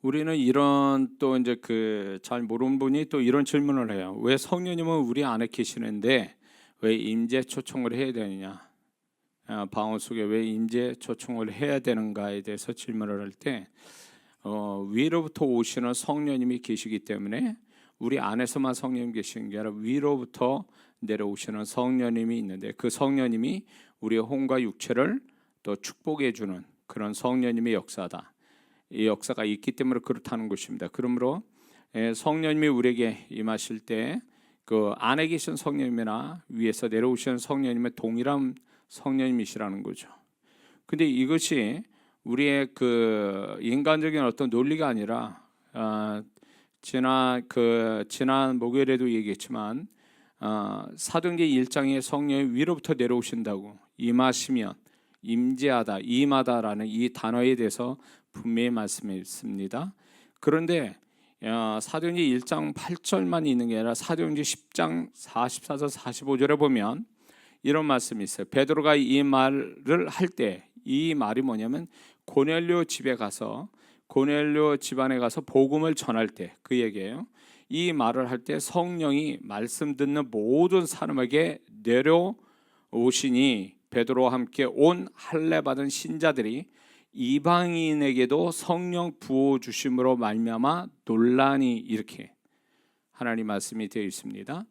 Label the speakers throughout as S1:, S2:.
S1: 우리는 이런 또 이제 그 잘 모르는 분이 또 이런 질문을 해요. 왜 성령님은 우리 안에 계시는데 왜 임재 초청을 해야 되느냐? 방언 속에 왜 임재 초청을 해야 되는가에 대해서 질문을 할 때 위로부터 오시는 성령님이 계시기 때문에 우리 안에서만 성령님 계시는 게 아니라 위로부터 내려오시는 성령님이 있는데 그 성령님이 우리의 혼과 육체를 또 축복해 주는 그런 성령님의 역사다. 이 역사가 있기 때문에 그렇다는 것입니다. 그러므로 성령님이 우리에게 임하실 때 그 안에 계신 성령님이나 위에서 내려오시는 성령님의 동일한 성령님이시라는 거죠. 근데 이것이 우리의 그 인간적인 어떤 논리가 아니라 지난 목요일에도 얘기했지만 사도행전 1장의 성령이 위로부터 내려오신다고 임하시면 임재하다, 임하다라는 이 단어에 대해서 분명히 말씀했습니다. 그런데 사도행전 1장 8절만 있는 게 아니라 사도행전 10장 44절 45절에 보면 이런 말씀이 있어요. 베드로가 이 말을 할 때 이 말이 뭐냐면 고넬료 집에 가서 고넬료 집안에 가서 복음을 전할 때 그 얘기예요. 이 말을 할 때 성령이 말씀 듣는 모든 사람에게 내려오시니 베드로와 함께 온 할례 받은 신자들이 이방인에게도 성령 부어 주심으로 말미암아 논란이 이렇게 하나님 말씀이 되어 있습니다.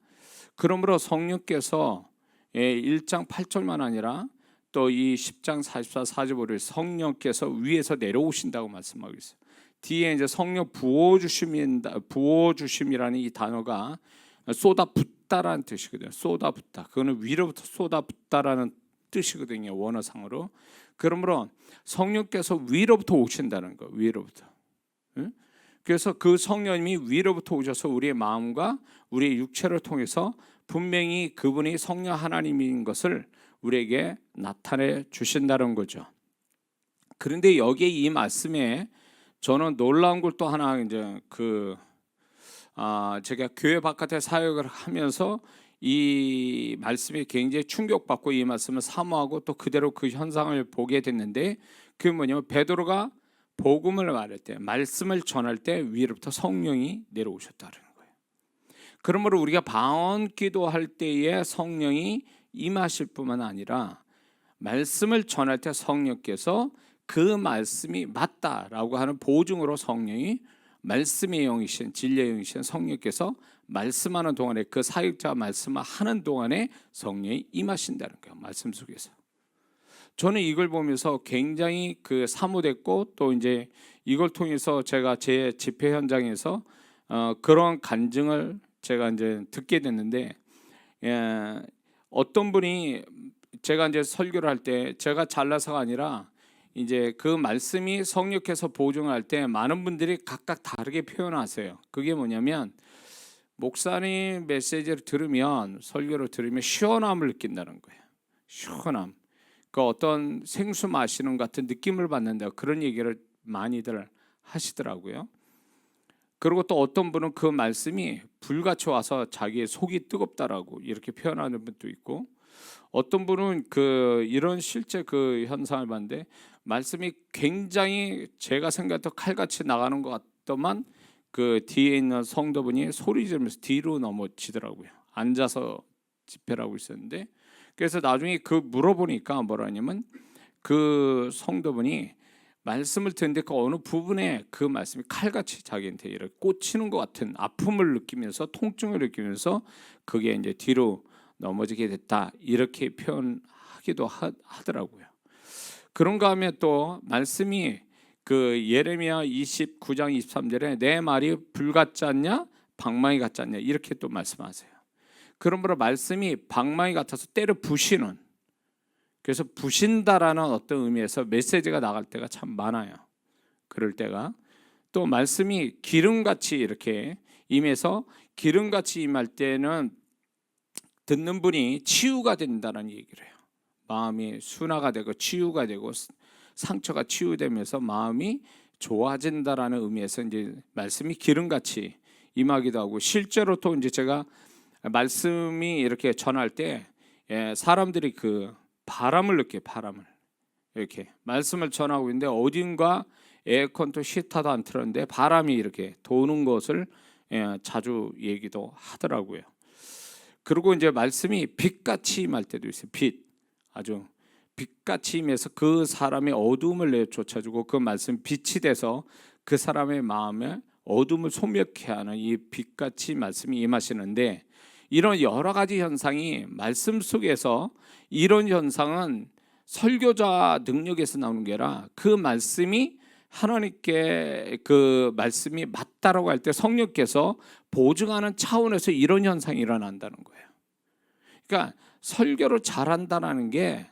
S1: 그러므로 성령께서 1장 8절만 아니라 또 이 10장 44, 45를 성령께서 위에서 내려오신다고 말씀하고 있어요. 뒤에 이제 성령 부어 주심이라는 이 단어가 쏟아붓다라는 뜻이거든요. 쏟아붓다. 그거는 위로부터 쏟아붓다라는 뜻이거든요. 원어상으로. 그러므로 성령께서 위로부터 오신다는 거. 위로부터. 그래서 그 성령님이 위로부터 오셔서 우리의 마음과 우리의 육체를 통해서 분명히 그분이 성령 하나님인 것을 우리에게 나타내 주신다는 거죠. 그런데 여기에 이 말씀에 저는 놀라운 걸 또 하나 이제 제가 교회 바깥에 사역을 하면서 이 말씀에 굉장히 충격받고 이 말씀을 사모하고 또 그대로 그 현상을 보게 됐는데 그게 뭐냐면 베드로가 복음을 말할 때 말씀을 전할 때 위로부터 성령이 내려오셨다는 거예요. 그러므로 우리가 방언 기도할 때에 성령이 임하실 뿐만 아니라 말씀을 전할 때 성령께서 그 말씀이 맞다라고 하는 보증으로 성령이 말씀의 영이신 진리의 영이신 성령께서 말씀하는 동안에 그 사역자 말씀하는 동안에 성령이 임하신다는 거예요. 말씀 속에서. 저는 이걸 보면서 굉장히 사모됐고 또 이제 이걸 통해서 제가 제 집회 현장에서 그런 간증을 제가 이제 듣게 됐는데 어떤 분이 제가 이제 설교를 할 때 제가 잘나서가 아니라 이제 그 말씀이 성령께서 보증할 때 많은 분들이 각각 다르게 표현하세요. 그게 뭐냐면 목사님 메시지를 들으면 설교를 들으면 시원함을 느낀다는 거예요. 시원함. 그 어떤 생수 마시는 같은 느낌을 받는다. 그런 얘기를 많이들 하시더라고요. 그리고 또 어떤 분은 그 말씀이 불같이 와서 자기의 속이 뜨겁다라고 이렇게 표현하는 분도 있고 어떤 분은 이런 실제 그 현상을 봤는데 말씀이 굉장히 제가 생각했던 칼같이 나가는 것 같더만 그 뒤에 있는 성도분이 소리 지르면서 뒤로 넘어지더라고요. 앉아서 집회를 하고 있었는데 그래서 나중에 물어보니까 뭐라 하냐면 그 성도분이 말씀을 듣는데 그 어느 부분에 그 말씀이 칼같이 자기한테 이렇게 꽂히는 것 같은 아픔을 느끼면서 통증을 느끼면서 그게 이제 뒤로 넘어지게 됐다 이렇게 표현하기도 하더라고요. 그런가 하면 또 말씀이 예레미야 29장 23절에 내 말이 불 같지 않냐 방망이 같지 않냐 이렇게 또 말씀하세요. 그러므로 말씀이 방망이 같아서 때려 부시는 그래서 부신다라는 어떤 의미에서 메시지가 나갈 때가 참 많아요. 그럴 때가 또 말씀이 기름같이 이렇게 임해서 기름같이 임할 때는 듣는 분이 치유가 된다는 얘기를 해요. 마음이 순화가 되고 치유가 되고 상처가 치유되면서 마음이 좋아진다라는 의미에서 이제 말씀이 기름같이 임하기도 하고 실제로 또 이제 제가 말씀이 이렇게 전할 때 사람들이 바람을 느껴요. 바람을 이렇게 말씀을 전하고 있는데 어딘가 에어컨도 히터도 안 틀었는데 바람이 이렇게 도는 것을 자주 얘기도 하더라고요. 그리고 이제 말씀이 빛같이 임할 때도 있어요. 빛, 아주 빛같이 임해서 그 사람의 어두움을 내쫓아주고 그 말씀 빛이 돼서 그 사람의 마음에 어둠을 소멸케 하는 이 빛같이 말씀이 임하시는데, 이런 여러 가지 현상이 말씀 속에서, 이런 현상은 설교자 능력에서 나오는 게 아니라 그 말씀이 하나님께 그 말씀이 맞다라고 할 때 성령께서 보증하는 차원에서 이런 현상이 일어난다는 거예요. 그러니까 설교를 잘한다는 게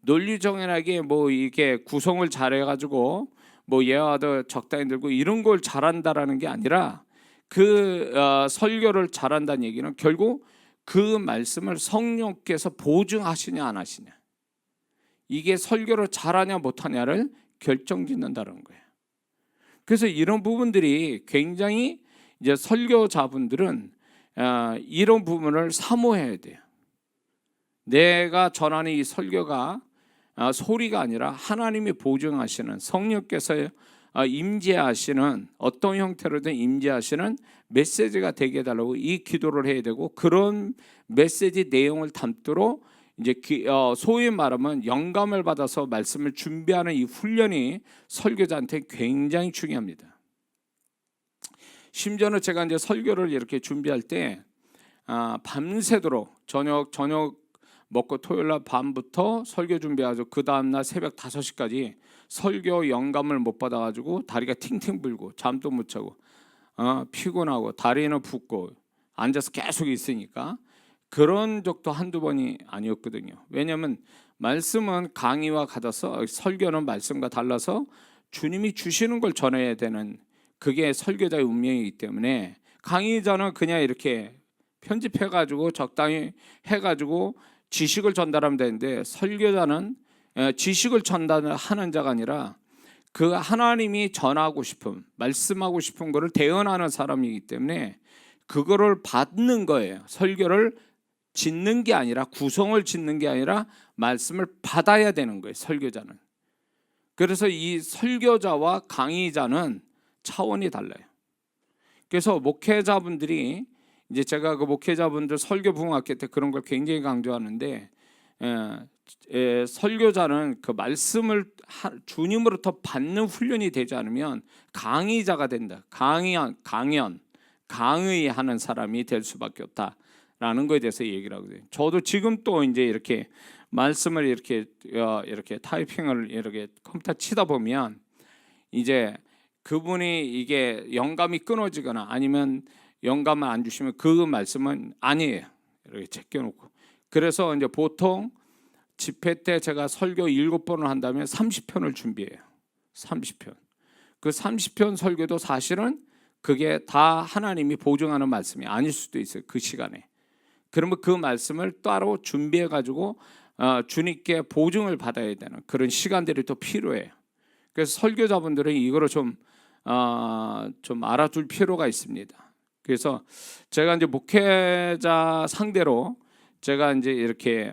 S1: 논리정연하게 뭐 이게 구성을 잘해가지고 뭐 예화도 적당히 들고 이런 걸 잘한다라는 게 아니라, 그 설교를 잘한다는 얘기는 결국 그 말씀을 성령께서 보증하시냐 안 하시냐, 이게 설교를 잘하냐 못하냐를 결정짓는다는 거예요. 그래서 이런 부분들이 굉장히 이제 설교자분들은 이런 부분을 사모해야 돼요. 내가 전하는 이 설교가 소리가 아니라 하나님이 보증하시는, 성령께서 임재하시는, 어떤 형태로든 임재하시는 메시지가 되게 해달라고 이 기도를 해야 되고, 그런 메시지 내용을 담도록 이제 소위 말하면 영감을 받아서 말씀을 준비하는 이 훈련이 설교자한테 굉장히 중요합니다. 심지어는 제가 이제 설교를 이렇게 준비할 때 밤새도록 저녁 먹고 토요일날 밤부터 설교 준비하고 그 다음날 새벽 5시까지 설교 영감을 못 받아가지고 다리가 팅팅 불고 잠도 못 자고 피곤하고 다리는 붓고 앉아서 계속 있으니까 그런 적도 한두 번이 아니었거든요. 왜냐하면 말씀은 강의와 같아서, 설교는 말씀과 달라서 주님이 주시는 걸 전해야 되는, 그게 설교자의 운명이기 때문에, 강의자는 그냥 이렇게 편집해가지고 적당히 해가지고 지식을 전달하면 되는데, 설교자는 지식을 전달하는 자가 아니라 그 하나님이 전하고 싶은, 말씀하고 싶은 거를 대언하는 사람이기 때문에 그거를 받는 거예요. 설교를 짓는 게 아니라, 구성을 짓는 게 아니라 말씀을 받아야 되는 거예요, 설교자는. 그래서 이 설교자와 강의자는 차원이 달라요. 그래서 목회자분들이, 이제 제가 그 목회자분들 설교 부흥학교 때 그런 걸 굉장히 강조하는데, 설교자는 그 말씀을 주님으로부터 받는 훈련이 되지 않으면 강의자가 된다. 강의하는 사람이 될 수밖에 없다라는 거에 대해서 얘기를 하거든요. 저도 지금 또 이제 이렇게 말씀을 이렇게 타이핑을 이렇게 컴퓨터 치다 보면 이제 그분이 이게 영감이 끊어지거나 아니면 영감을 안 주시면 그 말씀은 아니에요. 이렇게 제껴놓고. 그래서 이제 보통 집회 때 제가 설교 7번을 한다면 30편을 준비해요. 30편. 그 30편 설교도 사실은 그게 다 하나님이 보증하는 말씀이 아닐 수도 있어요, 그 시간에. 그러면 그 말씀을 따로 준비해 가지고 주님께 보증을 받아야 되는 그런 시간들이 또 필요해요. 그래서 설교자분들은 이거를 좀 알아둘 필요가 있습니다. 그래서 제가 이제 목회자 상대로 제가 이제 이렇게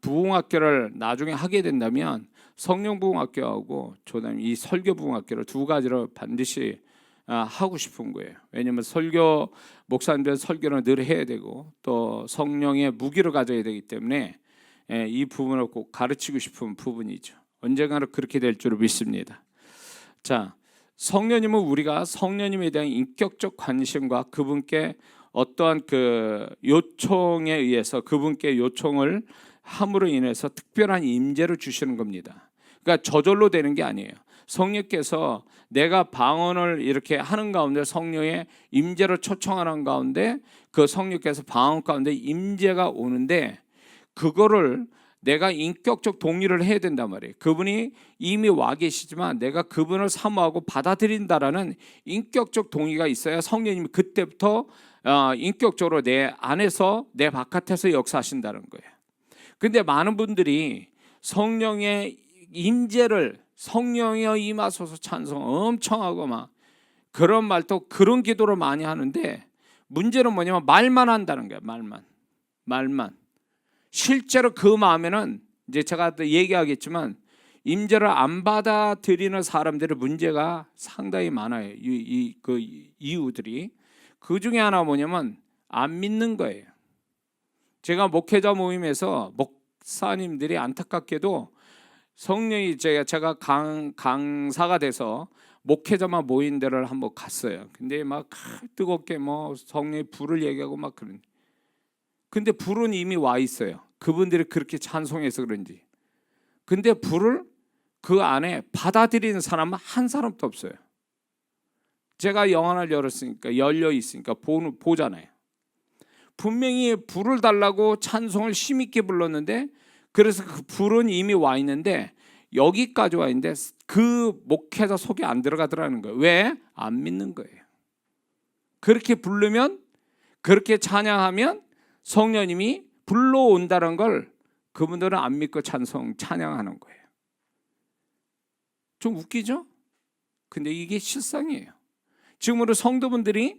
S1: 부흥학교를 나중에 하게 된다면 성령부흥학교하고 저는 이 설교부흥학교를 두 가지를 반드시 하고 싶은 거예요. 왜냐하면 설교 목사님들 설교는 늘 해야 되고 또 성령의 무기를 가져야 되기 때문에 이 부분을 꼭 가르치고 싶은 부분이죠. 언젠가는 그렇게 될 줄 믿습니다. 자, 성령님은 우리가 성령님에 대한 인격적 관심과 그분께 어떠한 그 요청에 의해서 그분께 요청을 함으로 인해서 특별한 임재를 주시는 겁니다. 그러니까 저절로 되는 게 아니에요. 성령께서 내가 방언을 이렇게 하는 가운데 성령의 임재를 초청하는 가운데 그 성령께서 방언 가운데 임재가 오는데 그거를 내가 인격적 동의를 해야 된단 말이에요. 그분이 이미 와 계시지만 내가 그분을 사모하고 받아들인다라는 인격적 동의가 있어야 성령님이 그때부터 인격적으로 내 안에서 내 바깥에서 역사하신다는 거예요. 근데 많은 분들이 성령의 임재를 성령이여 임하소서 찬송 엄청 하고 막 그런 말도 그런 기도를 많이 하는데 문제는 뭐냐면 말만 한다는 거예요. 말만. 실제로 그 마음에는 이제 제가 또 얘기하겠지만 임재를 안 받아들이는 사람들의 문제가 상당히 많아요. 그 이유들이. 그 중에 하나 뭐냐면 안 믿는 거예요. 제가 목회자 모임에서 목사님들이 안타깝게도 성령이 제가 강사가 돼서 목회자만 모인 데를 한번 갔어요. 근데 막 뜨겁게 뭐 성령의 불을 얘기하고 막 그런. 근데 불은 이미 와 있어요. 그분들이 그렇게 찬송해서 그런지. 근데 불을 그 안에 받아들이는 사람은 한 사람도 없어요. 제가 영안을 열었으니까, 열려 있으니까 보잖아요. 분명히 불을 달라고 찬송을 힘있게 불렀는데, 그래서 그 불은 이미 와 있는데 여기까지 와 있는데 그 목회자 속에 안 들어가더라는 거예요. 왜? 안 믿는 거예요. 그렇게 부르면, 그렇게 찬양하면 성령님이 불러온다는 걸 그분들은 안 믿고 찬양하는 거예요. 좀 웃기죠? 근데 이게 실상이에요. 지금으로 성도분들이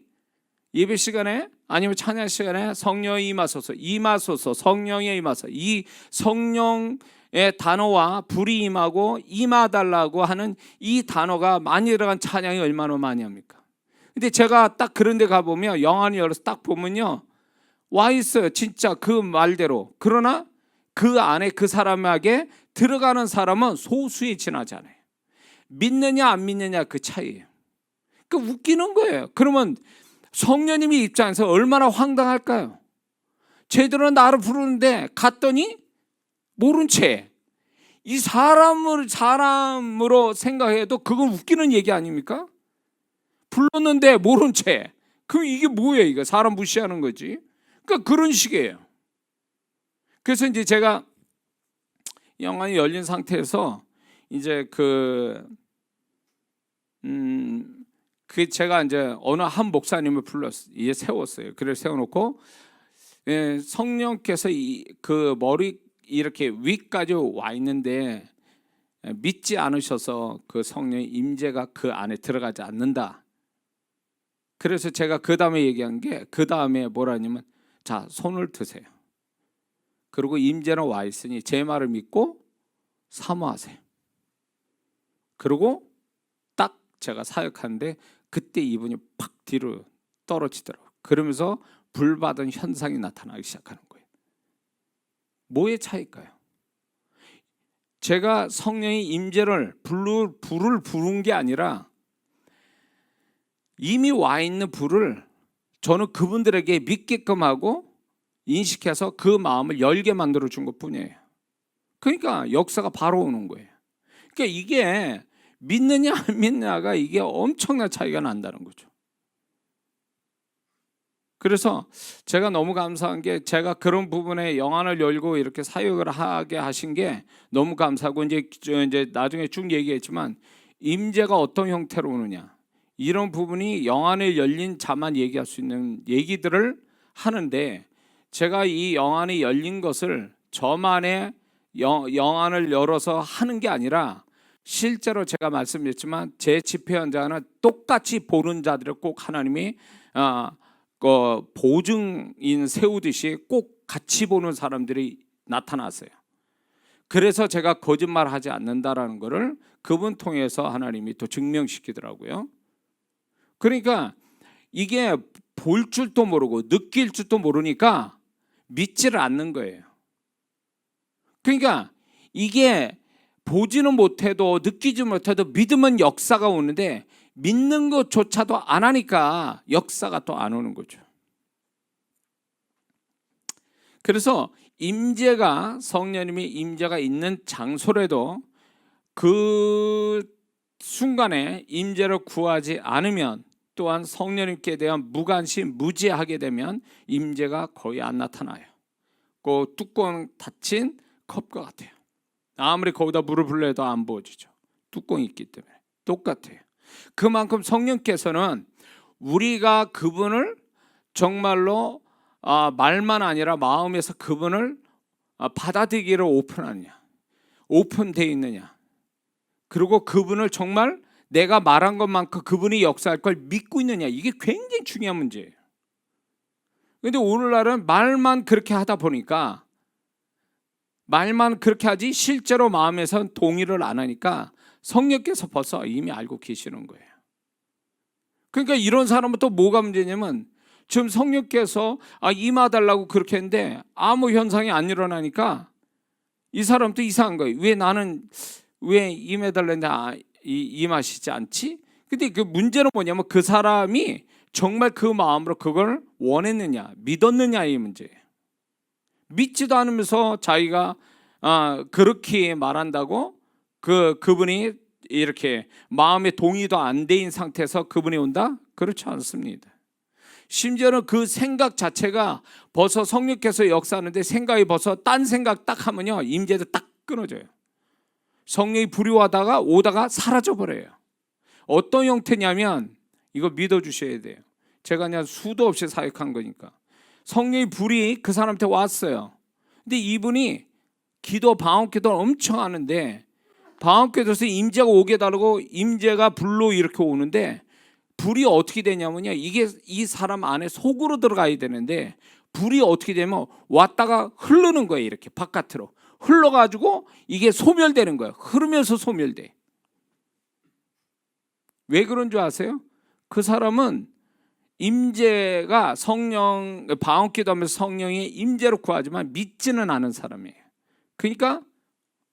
S1: 예배 시간에 아니면 찬양 시간에 성령이 임하소서, 성령에 임하소서, 이 성령의 단어와 불이 임하고 임하달라고 하는 이 단어가 많이 들어간 찬양이 얼마나 많이 합니까? 근데 제가 딱 그런 데 가보면, 영안을 열어서 딱 보면요, 와 있어요. 진짜 그 말대로. 그러나 그 안에 그 사람에게 들어가는 사람은 소수에 지나지 않아요. 믿느냐 안 믿느냐 그 차이예요. 그 웃기는 거예요. 그러면 성령님이 입장에서 얼마나 황당할까요? 쟤들은 나를 부르는데 갔더니 모른 채, 이 사람으로 생각해도 그건 웃기는 얘기 아닙니까? 불렀는데 모른 채. 그럼 이게 뭐예요? 이거 사람 무시하는 거지. 그러니까 그런 식이에요. 그래서 이제 제가 영안이 열린 상태에서 이제 제가 이제 어느 한 목사님을 이제 세웠어요. 그래서 세워놓고, 성령께서 그 머리 이렇게 위까지 와 있는데 믿지 않으셔서 그 성령의 임재가 그 안에 들어가지 않는다. 그래서 제가 그 다음에 얘기한 게, 그 다음에 뭐라냐면, 자, 손을 드세요. 그리고 임재는 와 있으니 제 말을 믿고 사모하세요. 그리고 딱 제가 사역하는데 그때 이분이 팍 뒤로 떨어지더라고요. 그러면서 불받은 현상이 나타나기 시작하는 거예요. 뭐의 차이일까요? 제가 성령의 임재를 불을 부른 게 아니라 이미 와 있는 불을 저는 그분들에게 믿게끔 하고 인식해서 그 마음을 열게 만들어 준 것뿐이에요. 그러니까 역사가 바로 오는 거예요. 그러니까 이게 믿느냐 안 믿느냐가 이게 엄청난 차이가 난다는 거죠. 그래서 제가 너무 감사한 게, 제가 그런 부분에 영안을 열고 이렇게 사역을 하게 하신 게 너무 감사하고, 이제 나중에 쭉 얘기했지만 임재가 어떤 형태로 오느냐, 이런 부분이 영안을 열린 자만 얘기할 수 있는 얘기들을 하는데, 제가 이 영안이 열린 것을 저만의 영안을 열어서 하는 게 아니라, 실제로 제가 말씀드렸지만 제 집회 현장은 똑같이 보는 자들을 꼭 하나님이 보증인 세우듯이 꼭 같이 보는 사람들이 나타났어요. 그래서 제가 거짓말하지 않는다라는 것을 그분 통해서 하나님이 또 증명시키더라고요. 그러니까 이게 볼 줄도 모르고 느낄 줄도 모르니까 믿지를 않는 거예요. 그러니까 이게 보지는 못해도 느끼지 못해도 믿으면 역사가 오는데, 믿는 것조차도 안 하니까 역사가 또 안 오는 거죠. 그래서 임재가, 성령님이 임재가 있는 장소라도 그 순간에 임재를 구하지 않으면, 또한 성령님께 대한 무관심, 무지하게 되면 임재가 거의 안 나타나요. 그 뚜껑 닫힌 컵과 같아요. 아무리 거기다 물을 불려도 안 부어지죠. 뚜껑이 있기 때문에. 똑같아요. 그만큼 성령께서는 우리가 그분을 정말로 말만 아니라 마음에서 그분을 받아들이기를 오픈되어 있느냐, 그리고 그분을 정말 내가 말한 것만큼 그분이 역사할 걸 믿고 있느냐, 이게 굉장히 중요한 문제예요. 그런데 오늘날은 말만 그렇게 하다 보니까, 말만 그렇게 하지 실제로 마음에선 동의를 안 하니까 성령께서 벌써 이미 알고 계시는 거예요. 그러니까 이런 사람은 또 뭐가 문제냐면 지금 성령께서 임하달라고 그렇게 했는데 아무 현상이 안 일어나니까 이 사람도 이상한 거예요. 왜 나는 왜 임해달라는데 임하시지 않지? 근데 그 문제는 뭐냐면 그 사람이 정말 그 마음으로 그걸 원했느냐 믿었느냐의 문제예요. 믿지도 않으면서 자기가 그렇게 말한다고 그분이 이렇게 마음의 동의도 안 돼인 상태에서 그분이 온다? 그렇지 않습니다. 심지어는 그 생각 자체가 벌써 성령께서 역사하는데 생각이 벌써 딴 생각 딱 하면요 임재도 딱 끊어져요. 성령이 불효하다가 오다가 사라져 버려요. 어떤 형태냐면 이거 믿어주셔야 돼요. 제가 그냥 수도 없이 사역한 거니까 성령의 불이 그 사람한테 왔어요. 근데 이분이 방언기도를 엄청 하는데 방언기도에서 임재가 오게 달라고 임재가 불로 이렇게 오는데 불이 어떻게 되냐면요 이게 이 사람 안에 속으로 들어가야 되는데 불이 어떻게 되면 왔다가 흐르는 거예요. 이렇게 바깥으로 흘러가지고 이게 소멸되는 거예요. 흐르면서 소멸돼. 왜 그런 줄 아세요? 그 사람은 임재가 성령 방언기도하면서 성령이 임재로 구하지만 믿지는 않은 사람이에요. 그러니까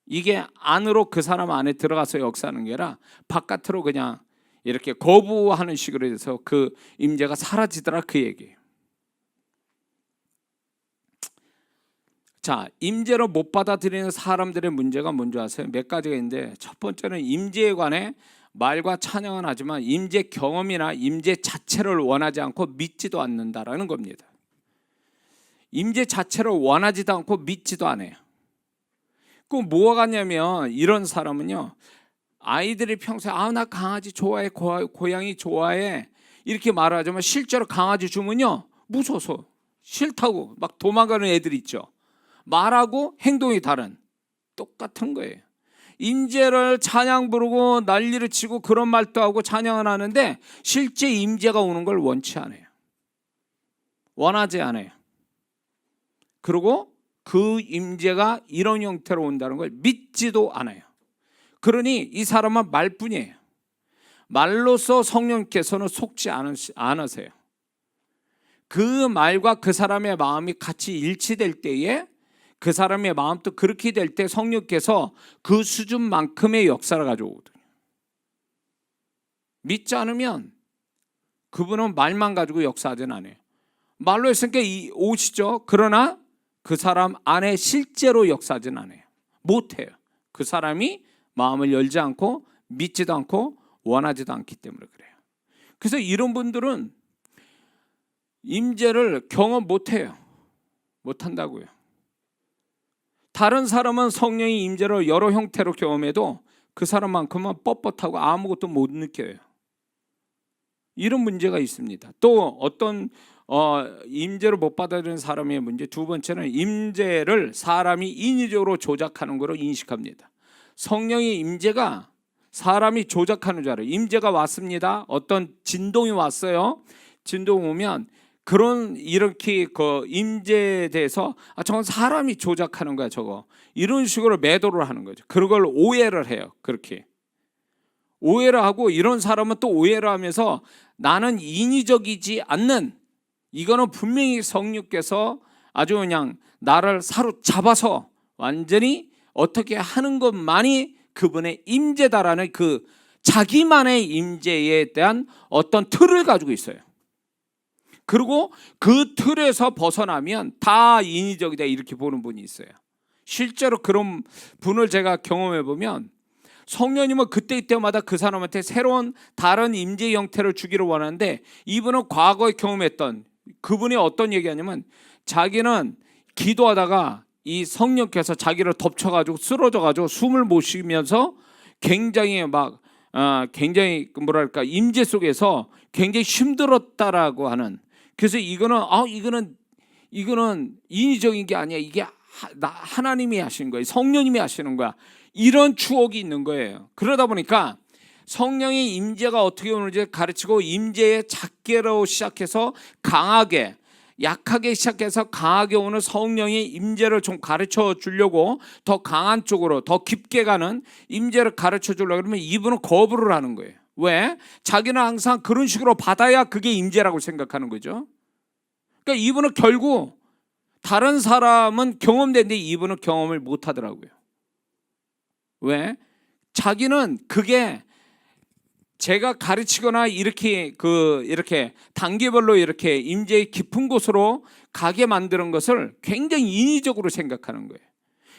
S1: 이게 안으로 그 사람 안에 들어가서 역사하는 게 아니라 바깥으로 그냥 이렇게 거부하는 식으로 해서 그 임재가 사라지더라 그 얘기예요. 자, 임재로 못 받아들이는 사람들의 문제가 뭔지 아세요? 몇 가지가 있는데 첫 번째는 임재에 관해 말과 찬양은 하지만 임재 경험이나 임재 자체를 원하지 않고 믿지도 않는다라는 겁니다. 임재 자체를 원하지도 않고 믿지도 않아요. 그럼 뭐가 같냐면 이런 사람은요 아이들이 평소에 나 강아지 좋아해 고양이 좋아해 이렇게 말하지만 실제로 강아지 주면요 무서워서 싫다고 막 도망가는 애들 있죠. 말하고 행동이 다른 똑같은 거예요. 임재를 찬양 부르고 난리를 치고 그런 말도 하고 찬양을 하는데 실제 임재가 오는 걸 원치 않아요. 원하지 않아요. 그리고 그 임재가 이런 형태로 온다는 걸 믿지도 않아요. 그러니 이 사람은 말뿐이에요. 말로써 성령께서는 속지 않으세요. 그 말과 그 사람의 마음이 같이 일치될 때에 그 사람의 마음도 그렇게 될 때 성령께서 그 수준만큼의 역사를 가져오거든요. 믿지 않으면 그분은 말만 가지고 역사하진 않아요. 말로 했으니까 오시죠. 그러나 그 사람 안에 실제로 역사하진 않아요. 못해요. 그 사람이 마음을 열지 않고 믿지도 않고 원하지도 않기 때문에 그래요. 그래서 이런 분들은 임재를 경험 못해요. 못한다고요. 다른 사람은 성령의 임재를 여러 형태로 경험해도 그 사람만큼은 뻣뻣하고 아무것도 못 느껴요. 이런 문제가 있습니다. 또 어떤 임재를 못 받아들이는 사람의 문제 두 번째는 임재를 사람이 인위적으로 조작하는 것으로 인식합니다. 성령의 임재가 사람이 조작하는 줄 알아요. 임재가 왔습니다. 어떤 진동이 왔어요. 진동 오면 그런 이렇게 그 임재에 대해서 저건 사람이 조작하는 거야 저거 이런 식으로 매도를 하는 거죠. 그걸 오해를 해요. 그렇게 오해를 하고 이런 사람은 또 오해를 하면서 나는 인위적이지 않는 이거는 분명히 성령께서 아주 그냥 나를 사로잡아서 완전히 어떻게 하는 것만이 그분의 임재다라는 그 자기만의 임재에 대한 어떤 틀을 가지고 있어요. 그리고 그 틀에서 벗어나면 다 인위적이다 이렇게 보는 분이 있어요. 실제로 그런 분을 제가 경험해 보면 성령님은 그때마다 그 사람한테 새로운 다른 임재 형태를 주기를 원하는데 이분은 과거에 경험했던 그분이 어떤 얘기하냐면 자기는 기도하다가 이 성령께서 자기를 덮쳐가지고 쓰러져가지고 숨을 못 쉬면서 굉장히 굉장히 뭐랄까 임재 속에서 굉장히 힘들었다라고 하는. 그래서 이거는 인위적인 게 아니야. 이게 하나님이 하시는 거예요. 성령님이 하시는 거야. 이런 추억이 있는 거예요. 그러다 보니까 성령의 임재가 어떻게 오는지 가르치고 임재의 작게로 시작해서 강하게 약하게 시작해서 강하게 오는 성령의 임재를 좀 가르쳐 주려고 더 강한 쪽으로 더 깊게 가는 임재를 가르쳐 주려고 그러면 이분은 거부를 하는 거예요. 왜? 자기는 항상 그런 식으로 받아야 그게 임재라고 생각하는 거죠. 그러니까 이분은 결국 다른 사람은 경험되는데 이분은 경험을 못 하더라고요. 왜? 자기는 그게 제가 가르치거나 이렇게 단계별로 이렇게 임재의 깊은 곳으로 가게 만드는 것을 굉장히 인위적으로 생각하는 거예요.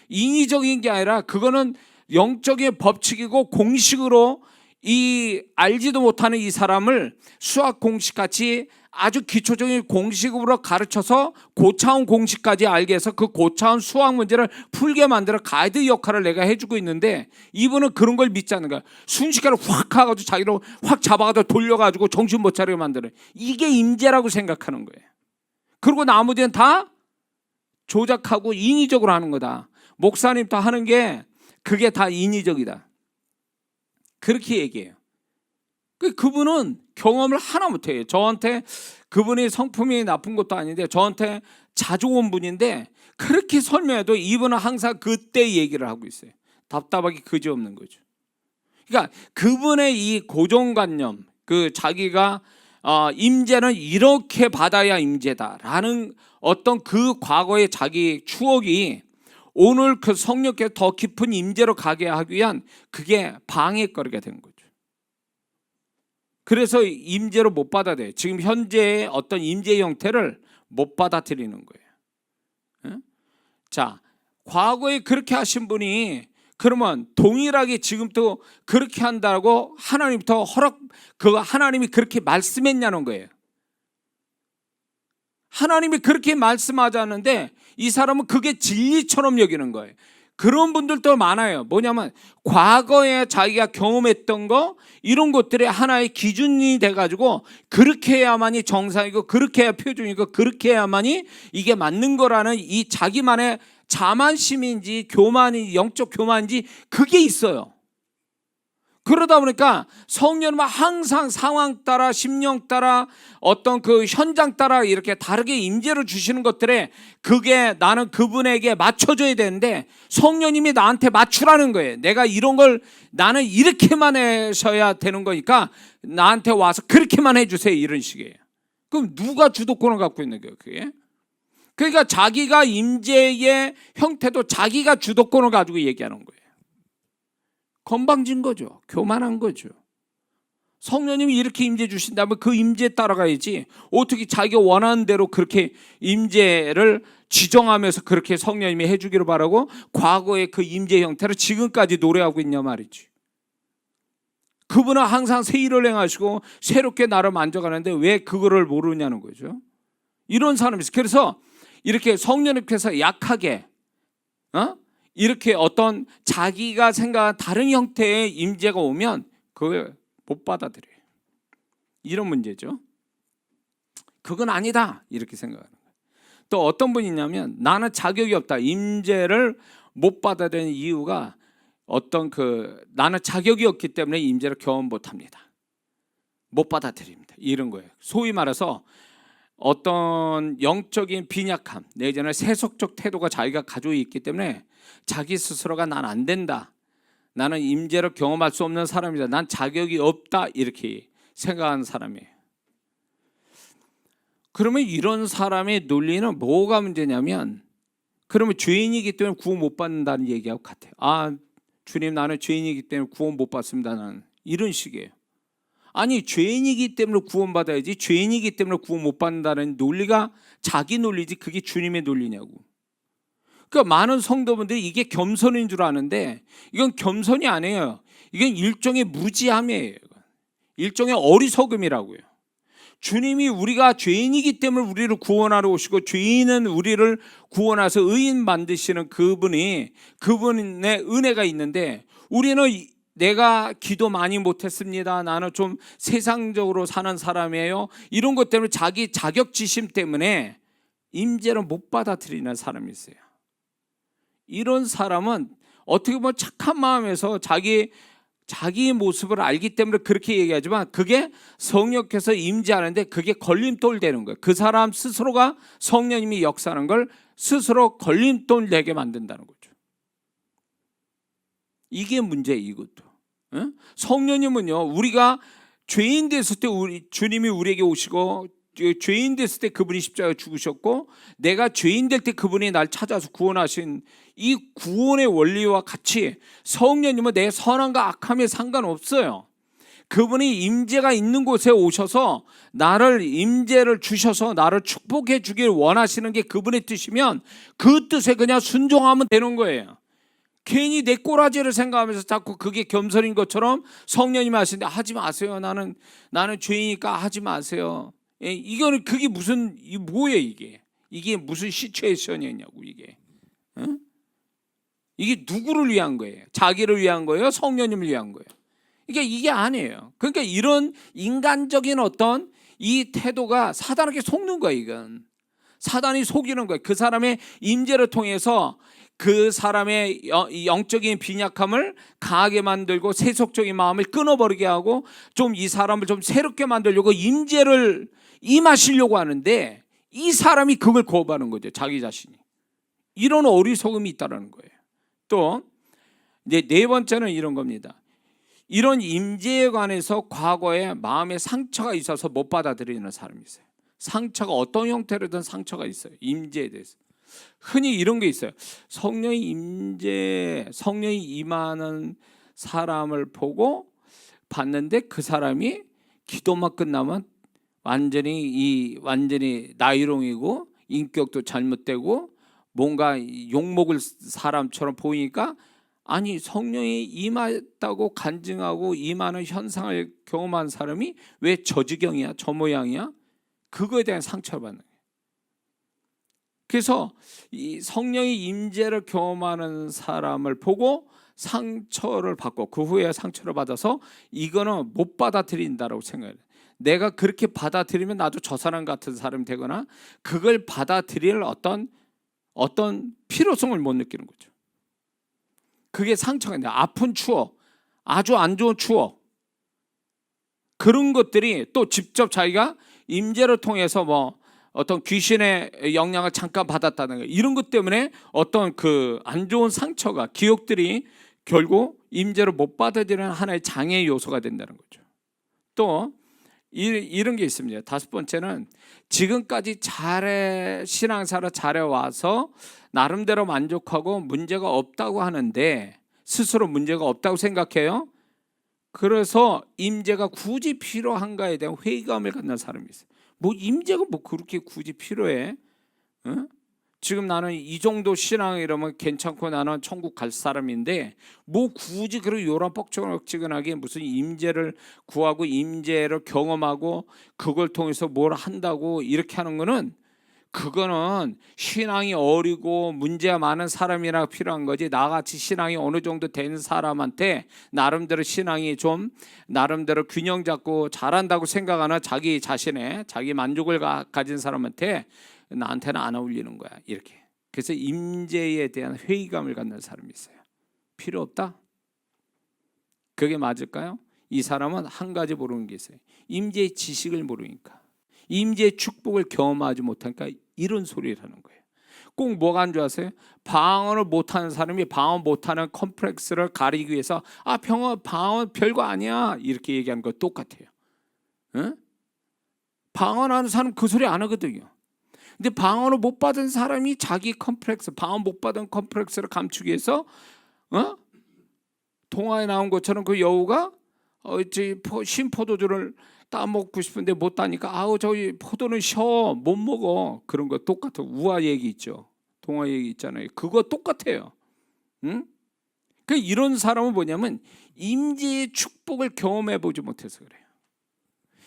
S1: 인위적인 게 아니라 그거는 영적인 법칙이고 공식으로 이 알지도 못하는 이 사람을 수학 공식 같이 아주 기초적인 공식으로 가르쳐서 고차원 공식까지 알게 해서 그 고차원 수학 문제를 풀게 만들어 가이드 역할을 내가 해주고 있는데 이분은 그런 걸 믿지 않는 거야. 순식간에 확 하가지고 자기로 확 잡아가지고 돌려가지고 정신 못 차리게 만드는, 이게 임재라고 생각하는 거예요. 그리고 나머지는 다 조작하고 인위적으로 하는 거다. 목사님도 하는 게 그게 다 인위적이다. 그렇게 얘기해요. 그분은 경험을 하나 못해요. 저한테 그분이 성품이 나쁜 것도 아닌데 저한테 자주 온 분인데 그렇게 설명해도 이분은 항상 그때 얘기를 하고 있어요. 답답하게 그지없는 거죠. 그러니까 그분의 이 고정관념, 그 자기가 임재는 이렇게 받아야 임재다라는 어떤 그 과거의 자기 추억이 오늘 그 성령께 더 깊은 임재로 가게 하기 위한 그게 방해거리가 된 거죠. 그래서 임재로 못 받아들여요. 지금 현재의 어떤 임재 형태를 못 받아들이는 거예요. 자, 과거에 그렇게 하신 분이 그러면 동일하게 지금도 그렇게 한다고 하나님부터 그거 하나님이 그렇게 말씀했냐는 거예요. 하나님이 그렇게 말씀하자는데 이 사람은 그게 진리처럼 여기는 거예요. 그런 분들도 많아요. 뭐냐면 과거에 자기가 경험했던 거 이런 것들이 하나의 기준이 돼가지고 그렇게 해야만이 정상이고 그렇게 해야 표준이고 그렇게 해야만이 이게 맞는 거라는 이 자기만의 자만심인지 교만이 영적 교만인지 그게 있어요. 그러다 보니까 성령은 항상 상황 따라 심령 따라 어떤 그 현장 따라 이렇게 다르게 임재를 주시는 것들에 그게 나는 그분에게 맞춰줘야 되는데 성령님이 나한테 맞추라는 거예요. 내가 이런 걸 나는 이렇게만 해셔야 되는 거니까 나한테 와서 그렇게만 해주세요, 이런 식이에요. 그럼 누가 주도권을 갖고 있는 거예요, 그게? 그러니까 자기가 임재의 형태도 자기가 주도권을 가지고 얘기하는 거예요. 건방진 거죠. 교만한 거죠. 성령님이 이렇게 임재 주신다면 그 임재에 따라가야지 어떻게 자기가 원하는 대로 그렇게 임재를 지정하면서 그렇게 성령님이 해주기를 바라고 과거의 그 임재 형태를 지금까지 노래하고 있냐 말이지. 그분은 항상 새 일을 행하시고 새롭게 나를 만져가는데 왜 그거를 모르냐는 거죠. 이런 사람이 있어요. 그래서 이렇게 성령님께서 약하게 이렇게 어떤 자기가 생각한 다른 형태의 임재가 오면 그걸 못 받아들여요. 이런 문제죠. 그건 아니다 이렇게 생각하는 거예요. 또 어떤 분이 있냐면 나는 자격이 없다. 임재를 못 받아들이는 이유가 어떤 나는 자격이 없기 때문에 임재를 경험 못합니다. 못 받아들입니다. 이런 거예요. 소위 말해서 어떤 영적인 빈약함 내지는 세속적 태도가 자기가 가지고 있기 때문에 자기 스스로가 난 안 된다. 나는 임재를 경험할 수 없는 사람이다. 난 자격이 없다. 이렇게 생각하는 사람이에요. 그러면 이런 사람의 논리는 뭐가 문제냐면 그러면 죄인이기 때문에 구원 못 받는다는 얘기하고 같아요. 아, 주님 나는 죄인이기 때문에 구원 못 받습니다. 나는 이런 식이에요. 아니 죄인이기 때문에 구원받아야지 죄인이기 때문에 구원 못 받는다는 논리가 자기 논리지 그게 주님의 논리냐고. 그러니까 많은 성도분들이 이게 겸손인 줄 아는데 이건 겸손이 아니에요. 이건 일종의 무지함이에요. 일종의 어리석음이라고요. 주님이 우리가 죄인이기 때문에 우리를 구원하러 오시고 죄인은 우리를 구원해서 의인 만드시는 그분의 은혜가 있는데 우리는 내가 기도 많이 못했습니다. 나는 좀 세상적으로 사는 사람이에요. 이런 것 때문에 자기 자격지심 때문에 임재를 못 받아들이는 사람이 있어요. 이런 사람은 어떻게 보면 착한 마음에서 자기 자기의 모습을 알기 때문에 그렇게 얘기하지만 그게 성령께서 임재하는데 그게 걸림돌 되는 거예요. 그 사람 스스로가 성령님이 역사하는 걸 스스로 걸림돌 내게 만든다는 거죠. 이게 문제예요. 이것도. 응? 성령님은요, 우리가 죄인 됐을 때 주님이 우리에게 오시고, 죄인 됐을 때 그분이 십자가에 죽으셨고, 내가 죄인 될 때 그분이 날 찾아서 구원하신 이 구원의 원리와 같이 성령님은 내 선함과 악함에 상관없어요. 그분이 임재가 있는 곳에 오셔서 나를 임재를 주셔서 나를 축복해 주길 원하시는 게 그분의 뜻이면 그 뜻에 그냥 순종하면 되는 거예요. 괜히 내 꼬라지를 생각하면서 자꾸 그게 겸손인 것처럼 성령님이 하시는데 하지 마세요. 나는 죄이니까 하지 마세요. 이거는 그게 무슨 뭐예요 이게? 이게 무슨 시츄에이션이냐고 이게? 응? 이게 누구를 위한 거예요? 자기를 위한 거예요? 성령님을 위한 거예요? 이게 아니에요. 그러니까 이런 인간적인 어떤 이 태도가 사단에게 속는 거예요. 이건 사단이 속이는 거예요. 그 사람의 임재를 통해서 그 사람의 영적인 빈약함을 강하게 만들고 세속적인 마음을 끊어버리게 하고 좀 이 사람을 좀 새롭게 만들려고 임재를 임하시려고 하는데 이 사람이 그걸 거부하는 거죠. 자기 자신이. 이런 어리석음이 있다는 거예요. 또 이제 네 번째는 이런 겁니다. 이런 임재에 관해서 과거에 마음에 상처가 있어서 못 받아들이는 사람이 있어요. 상처가 어떤 형태로든 상처가 있어요. 임재에 대해서. 흔히 이런 게 있어요. 성령이 임하는 사람을 보고 봤는데 그 사람이 기도만 끝나면 완전히 나이롱이고 인격도 잘못되고 뭔가 욕먹을 사람처럼 보이니까 아니 성령이 임했다고 간증하고 임하는 현상을 경험한 사람이 왜 저 지경이야 저 모양이야? 그거에 대한 상처를 받는 거예요. 그래서 이 성령의 임재를 경험하는 사람을 보고 상처를 받고 그 후에 상처를 받아서 이거는 못 받아들인다라고 생각해요. 내가 그렇게 받아들이면 나도 저 사람 같은 사람이 되거나 그걸 받아들일 어떤 필요성을 못 느끼는 거죠. 그게 상처가 있는데 아픈 추억, 아주 안 좋은 추억 그런 것들이 또 직접 자기가 임재를 통해서 뭐 어떤 귀신의 영향을 잠깐 받았다는 거 이런 것 때문에 어떤 그 안 좋은 상처가 기억들이 결국 임재를 못 받아들이는 하나의 장애 요소가 된다는 거죠. 또 이런 게 있습니다. 다섯 번째는 지금까지 신앙생활을 잘해와서 나름대로 만족하고 문제가 없다고 하는데 스스로 문제가 없다고 생각해요. 그래서 임재가 굳이 필요한가에 대한 회의감을 갖는 사람이 있어요. 뭐 임재가 뭐 그렇게 굳이 필요해? 응? 지금 나는 이 정도 신앙 이러면 괜찮고 나는 천국 갈 사람인데 뭐 굳이 그런 요란 뻑적지근하게 무슨 임재를 구하고 임재를 경험하고 그걸 통해서 뭘 한다고 이렇게 하는 거는 그거는 신앙이 어리고 문제가 많은 사람이라 필요한 거지 나같이 신앙이 어느 정도 된 사람한테 나름대로 신앙이 좀 나름대로 균형 잡고 잘한다고 생각하는 자기 자신의 자기 만족을 가진 사람한테 나한테는 안 어울리는 거야 이렇게. 그래서 임재에 대한 회의감을 갖는 사람이 있어요. 필요 없다? 그게 맞을까요? 이 사람은 한 가지 모르는 게 있어요. 임재의 지식을 모르니까 임재의 축복을 경험하지 못하니까 이런 소리를 하는 거예요. 꼭 뭐가 안 좋아하세요? 방언을 못하는 사람이 방언 못하는 컴플렉스를 가리기 위해서 방언 별거 아니야 이렇게 얘기하는 거 똑같아요. 응? 방언하는 사람 그 소리 안 하거든요. 근데 방언을 못 받은 사람이 자기 컴플렉스, 방언 못 받은 컴플렉스를 감추기 위해서 동화에 나온 것처럼 그 여우가 신포도주를 따먹고 싶은데 못 따니까 아우 저기 포도는 셔 못 먹어. 그런 거 똑같아. 우화 얘기 있죠. 동화 얘기 있잖아요. 그거 똑같아요. 응? 그 이런 사람은 뭐냐면 임재의 축복을 경험해 보지 못해서 그래요.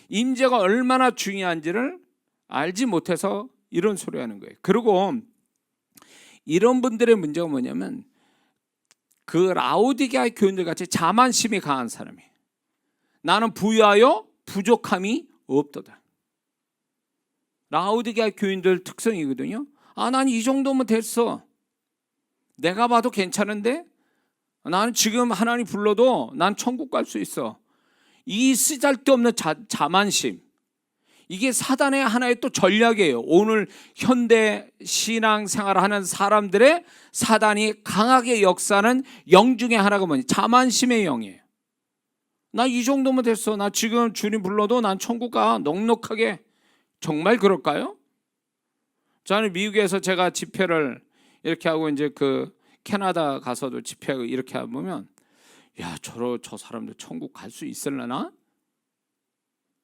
S1: 임재가 얼마나 중요한지를 알지 못해서 이런 소리 하는 거예요. 그리고 이런 분들의 문제가 뭐냐면 그 라오디게아 교인들 같이 자만심이 강한 사람이에요. 나는 부유하여 부족함이 없도다. 라오디게아 교인들 특성이거든요. 난 이 정도면 됐어. 내가 봐도 괜찮은데 나는 지금 하나님 불러도 난 천국 갈 수 있어. 이 쓰잘데없는 자만심, 이게 사단의 하나의 또 전략이에요. 오늘 현대 신앙생활하는 사람들의 사단이 강하게 역사하는 영 중에 하나가 뭐냐? 자만심의 영이에요. 나 이 정도면 됐어. 나 지금 주님 불러도 난 천국 가. 넉넉하게. 정말 그럴까요? 저는 미국에서 제가 집회를 이렇게 하고 이제 그 캐나다 가서도 집회하고 이렇게 보면, 야, 저 사람들 천국 갈 수 있을려나?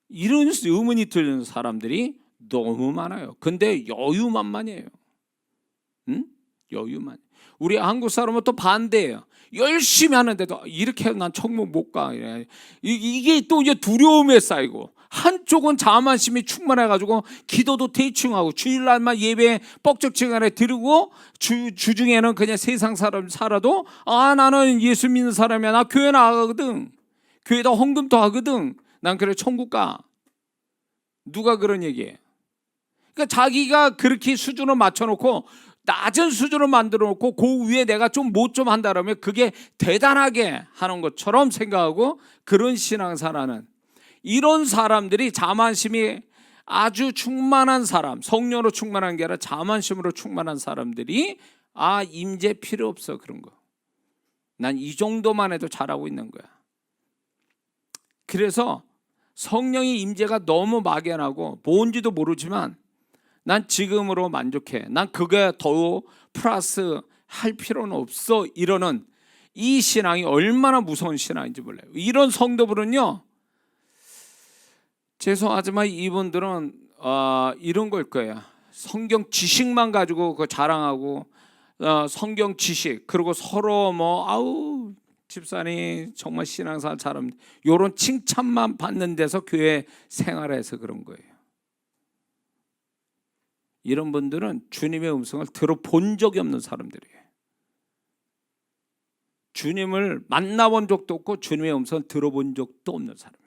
S1: 이런 의문이 드는 사람들이 너무 많아요. 근데 여유만만이에요. 응? 여유만. 우리 한국 사람은 또 반대예요. 열심히 하는데도 이렇게 난 천국 못 가. 이게 또 이제 두려움에 쌓이고, 한쪽은 자만심이 충만해가지고 기도도 대충 하고 주일날만 예배 뻑적지근 안에 드리고 주중에는 그냥 세상 사람 살아도 나는 예수 믿는 사람이야. 나 교회 나가거든. 교회다 헌금도 하거든. 난 그래 천국 가. 누가 그런 얘기해? 그러니까 자기가 그렇게 수준을 맞춰놓고 낮은 수준을 만들어놓고 그 위에 내가 좀 뭐 좀 한다라면 그게 대단하게 하는 것처럼 생각하고 그런 신앙사라는 이런 사람들이 자만심이 아주 충만한 사람, 성령으로 충만한 게 아니라 자만심으로 충만한 사람들이 임재 필요 없어 그런 거. 난 이 정도만 해도 잘하고 있는 거야. 그래서 성령의 임재가 너무 막연하고 뭔지도 모르지만 난 지금으로 만족해. 난 그게 더 플러스 할 필요는 없어. 이러는 이 신앙이 얼마나 무서운 신앙인지 몰라요. 이런 성도들은요, 죄송하지만 이분들은 이런 걸 거예요. 성경 지식만 가지고 그 자랑하고 성경 지식, 그리고 서로 아우 집사님 정말 신앙생활 잘합니다, 이런 칭찬만 받는 데서 교회 생활해서 그런 거예요. 이런 분들은 주님의 음성을 들어본 적이 없는 사람들이에요. 주님을 만나본 적도 없고 주님의 음성을 들어본 적도 없는 사람이에요.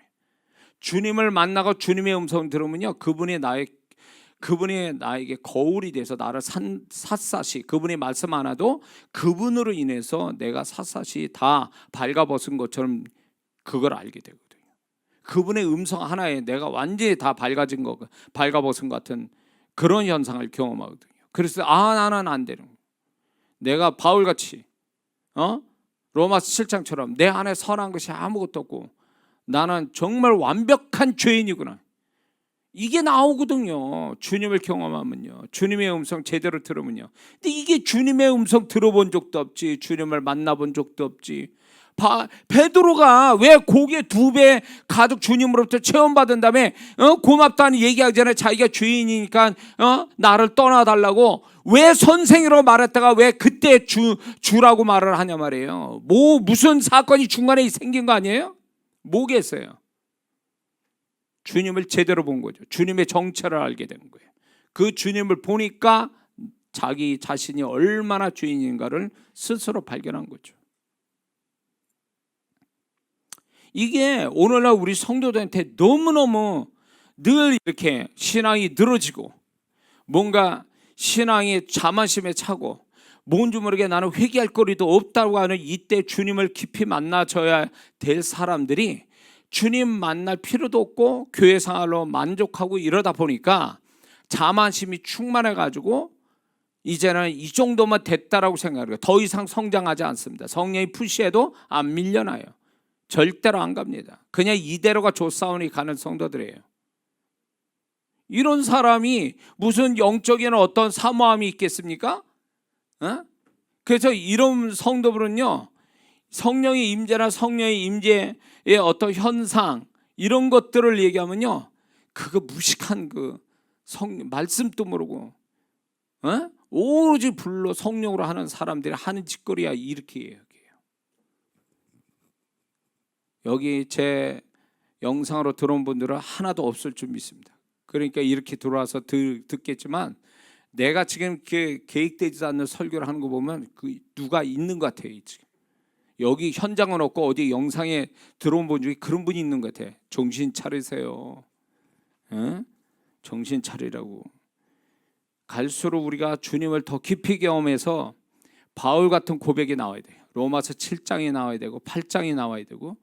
S1: 주님을 만나고 주님의 음성을 들으면요, 그분이 나에게 거울이 돼서 나를 샅샅이, 그분이 말씀 안 해도 그분으로 인해서 내가 샅샅이 다 발가벗은 것처럼 그걸 알게 되거든요. 그분의 음성 하나에 내가 완전히 다 발가벗은 것 같은 그런 현상을 경험하거든요. 그래서 나는 안 되는 거예요. 내가 바울같이 로마서 7장처럼 내 안에 선한 것이 아무것도 없고 나는 정말 완벽한 죄인이구나, 이게 나오거든요. 주님을 경험하면요, 주님의 음성 제대로 들으면요. 근데 이게 주님의 음성 들어본 적도 없지, 주님을 만나본 적도 없지. 베드로가 왜 고기에 2배 가득 주님으로부터 체험받은 다음에 고맙다는 얘기하기 전에 자기가 죄인이니까 나를 떠나달라고 왜 선생이라고 말했다가 왜 그때 주라고 말을 하냐 말이에요. 무슨 사건이 중간에 생긴 거 아니에요? 뭐겠어요? 주님을 제대로 본 거죠. 주님의 정체를 알게 된 거예요. 그 주님을 보니까 자기 자신이 얼마나 죄인인가를 스스로 발견한 거죠. 이게 오늘날 우리 성도들한테 너무너무 늘 이렇게 신앙이 늘어지고 뭔가 신앙이 자만심에 차고 뭔지 모르게 나는 회개할 거리도 없다고 하는 이때 주님을 깊이 만나줘야 될 사람들이 주님 만날 필요도 없고 교회 생활로 만족하고 이러다 보니까 자만심이 충만해가지고 이제는 이 정도만 됐다라고 생각해요. 더 이상 성장하지 않습니다. 성령이 푸시해도 안 밀려나요. 절대로 안 갑니다. 그냥 이대로가 좋사오니 가는 성도들이에요. 이런 사람이 무슨 영적인 어떤 사모함이 있겠습니까? 그래서 이런 성도들은요, 성령의 임재나 성령의 임재의 어떤 현상 이런 것들을 얘기하면요, 그거 무식한 말씀도 모르고 오로지 불로 성령으로 하는 사람들이 하는 짓거리야, 이렇게 얘기해요. 여기 제 영상으로 들어온 분들은 하나도 없을 줄 믿습니다. 그러니까 이렇게 들어와서 듣겠지만 내가 지금 계획되지 않는 설교를 하는 거 보면 누가 있는 것 같아요. 지금 여기 현장은 없고 어디 영상에 들어온 분 중에 그런 분이 있는 것 같아. 정신 차리세요. 정신 차리라고. 갈수록 우리가 주님을 더 깊이 경험해서 바울 같은 고백이 나와야 돼요. 로마서 7장이 나와야 되고 8장이 나와야 되고,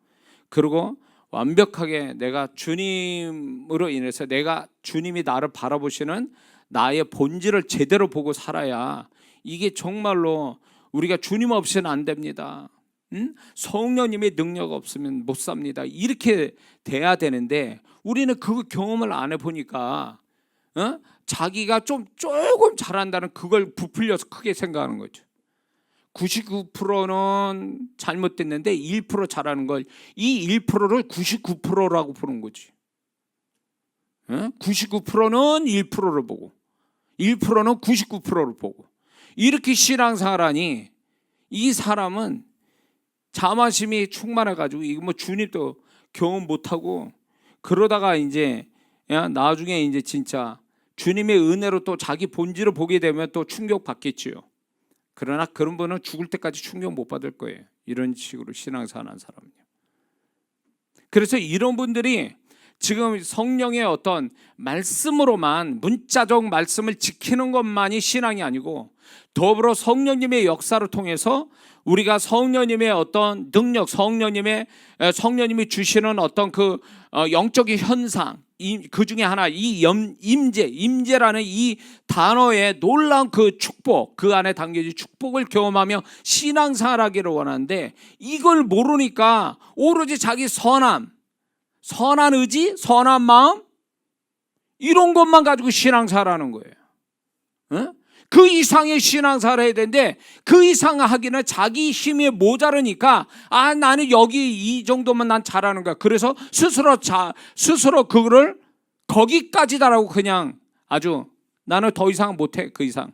S1: 그리고 완벽하게 내가 주님으로 인해서 내가 주님이 나를 바라보시는 나의 본질을 제대로 보고 살아야 이게 정말로 우리가 주님 없이는 안 됩니다. 성령님의 능력 없으면 못 삽니다. 이렇게 돼야 되는데 우리는 그 경험을 안 해보니까 자기가 조금 잘한다는 그걸 부풀려서 크게 생각하는 거죠. 99%는 잘못됐는데 1% 잘하는 걸, 이 1%를 99%라고 보는 거지. 99%는 1%를 보고 1%는 99%를 보고 이렇게 신앙생활하니 이 사람은 자만심이 충만해가지고 이거 뭐 주님도 경험 못하고 그러다가 이제 나중에 이제 진짜 주님의 은혜로 또 자기 본질을 보게 되면 또 충격받겠지요. 그러나 그런 분은 죽을 때까지 충격 못 받을 거예요. 이런 식으로 신앙생활하는 사람은요. 그래서 이런 분들이 지금 성령의 어떤 말씀으로만, 문자적 말씀을 지키는 것만이 신앙이 아니고 더불어 성령님의 역사를 통해서 우리가 성령님의 어떤 능력, 성령님이 주시는 어떤 그 영적인 현상, 그 중에 하나 이 임재라는 이 단어의 놀라운 그 축복, 그 안에 담겨진 축복을 경험하며 신앙생활하기를 원하는데, 이걸 모르니까 오로지 자기 선한 의지, 선한 마음, 이런 것만 가지고 신앙생활하는 거예요. 그 이상의 신앙생활을 해야 되는데 그 이상 하기는 자기 힘이 모자르니까 나는 여기 이 정도면 난 잘하는 거야. 그래서 스스로 그거를 거기까지다라고 그냥 아주 나는 더 이상 못해, 그 이상,